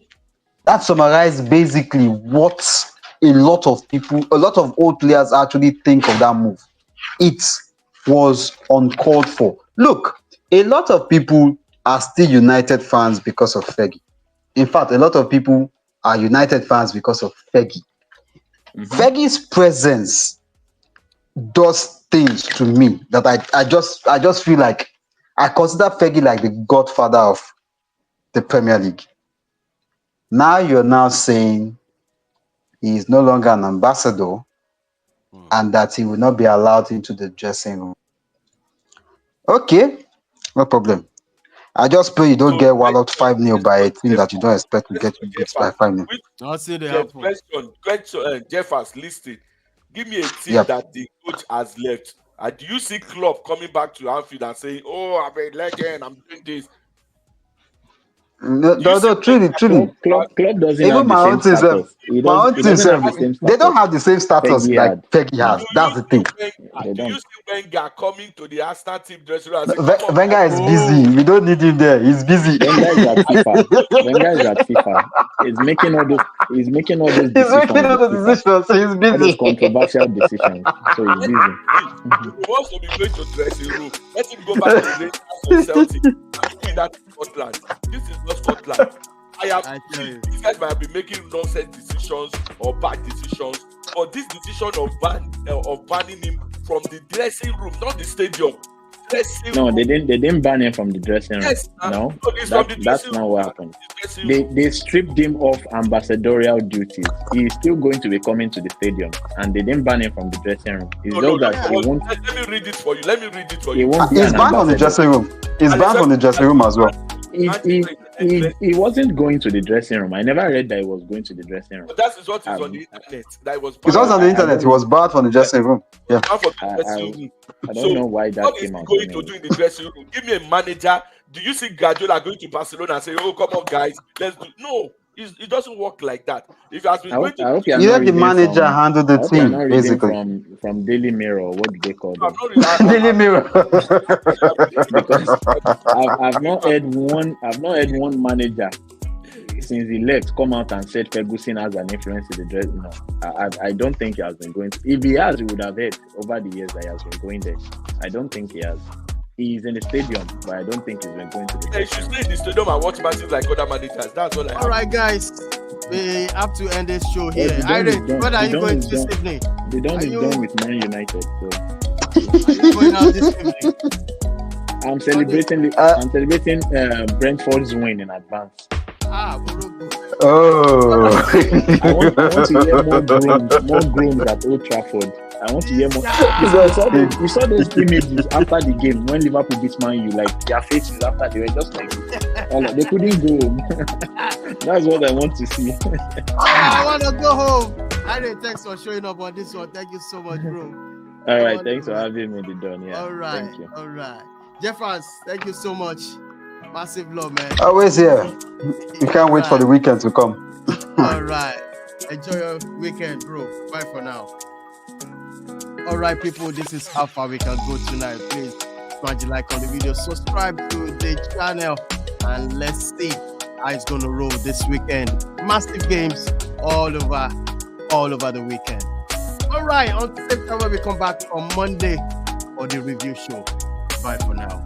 what a lot of old players actually think of that move. It was uncalled for. Look, a lot of people are still United fans because of Fergie. In fact, a lot of people are United fans because of Fergie. Fergie's presence does things to me that I just feel like I consider Fergie like the godfather of the Premier League. Now you're now saying he is no longer an ambassador and that he will not be allowed into the dressing room. Okay, no problem. I just pray you don't So get walloped 5-0 by a team that you don't expect to let's get go beat by Jeffers. 5-0. Which I'll see the Jeff, happen. question, Jeffers, listen. Give me a team Yep. that the coach has left. Do you see Klopp coming back to Anfield and saying, "Oh, I'm a legend. I'm doing this"? No, Do you see truly. Club doesn't Even have the my same own team self, status. He doesn't have the same they don't status have the same status Fergie like had. Fergie has. Do That's you the thing. see They Do you don't. see Wenger coming to the Arsenal team dressing room and say, "Come on, Wenger guys." is busy. We don't need him there. He's busy. Wenger is at FIFA. Wenger is at FIFA. He's making all those. He's making all those He's making decisions all with the FIFA. decisions, so he's All those busy. controversial decisions. So he's busy. If he wants to be going to dressing room, let him go back to Rangers or Celtic and doing that in Scotland. This is not Scotland. I tell you. These guys might be making nonsense decisions or bad decisions, but this decision of banning him from the dressing room, not the stadium. Dressing No, room. they didn't ban him from the dressing room. Yes, No, it's from the that's dressing not room. what happened. The dressing room. They stripped him of ambassadorial duties. He is still going to be coming to the stadium, and they didn't ban him from the dressing room. It's just that he won't. Let me read it for you. He won't be He's an banned from the ambassador. dressing room. He's banned from the dressing room as well. He wasn't going to the dressing room. I never read that he was going to the dressing room. But that is what is on the internet. That was It was on the internet. He was barred from the dressing room. Yeah. I don't know why that what is came he out. going to do in the dressing room? Give me a manager. Do you see Guardiola going to Barcelona and say, "Oh, come on, guys, let's do"? No, it doesn't work like that. If he has been going to, I hope you are You not let the reading manager from, handle I the hope you are team, not reading basically. from Daily Mirror. What do they call them? I'm not Daily Mirror. Because I've not heard one manager since he left come out and said Ferguson has an influence in the dress. No, I don't think he has been going to. If he has, he would have heard over the years that he has been going there. I don't think he has. He's in the stadium, but I don't think he's been going to the They should stay in the stadium and watch matches like other managers. That's all I have. All right, guys. We have to end this show here. the Irene, what are you going to this done. evening? The done Are is you- done with Man United. So Are you going out this evening? I'm celebrating Brentford's win in advance. Burugu. Oh. I want to hear more grooms at Old Trafford. I want to hear more. You saw those images after the game when Liverpool beat Man U, like their faces after they were just like they couldn't go home. That's what I want to see. I want to go home. Irene, thanks for showing up on this one. Thank you so much, bro. All right, thanks for having me, Don. Yeah. All right. Thank you. All right. Jeffers, thank you so much. Massive love, man. Always here. You can't wait for the weekend to come. All right. Enjoy your weekend, bro. Bye for now. All right, people. This is how far we can go tonight. Please smash the like on the video, subscribe to the channel, and let's see how it's gonna roll this weekend. Massive games all over the weekend. All right. On the same time when we come back on Monday for the review show. Bye for now.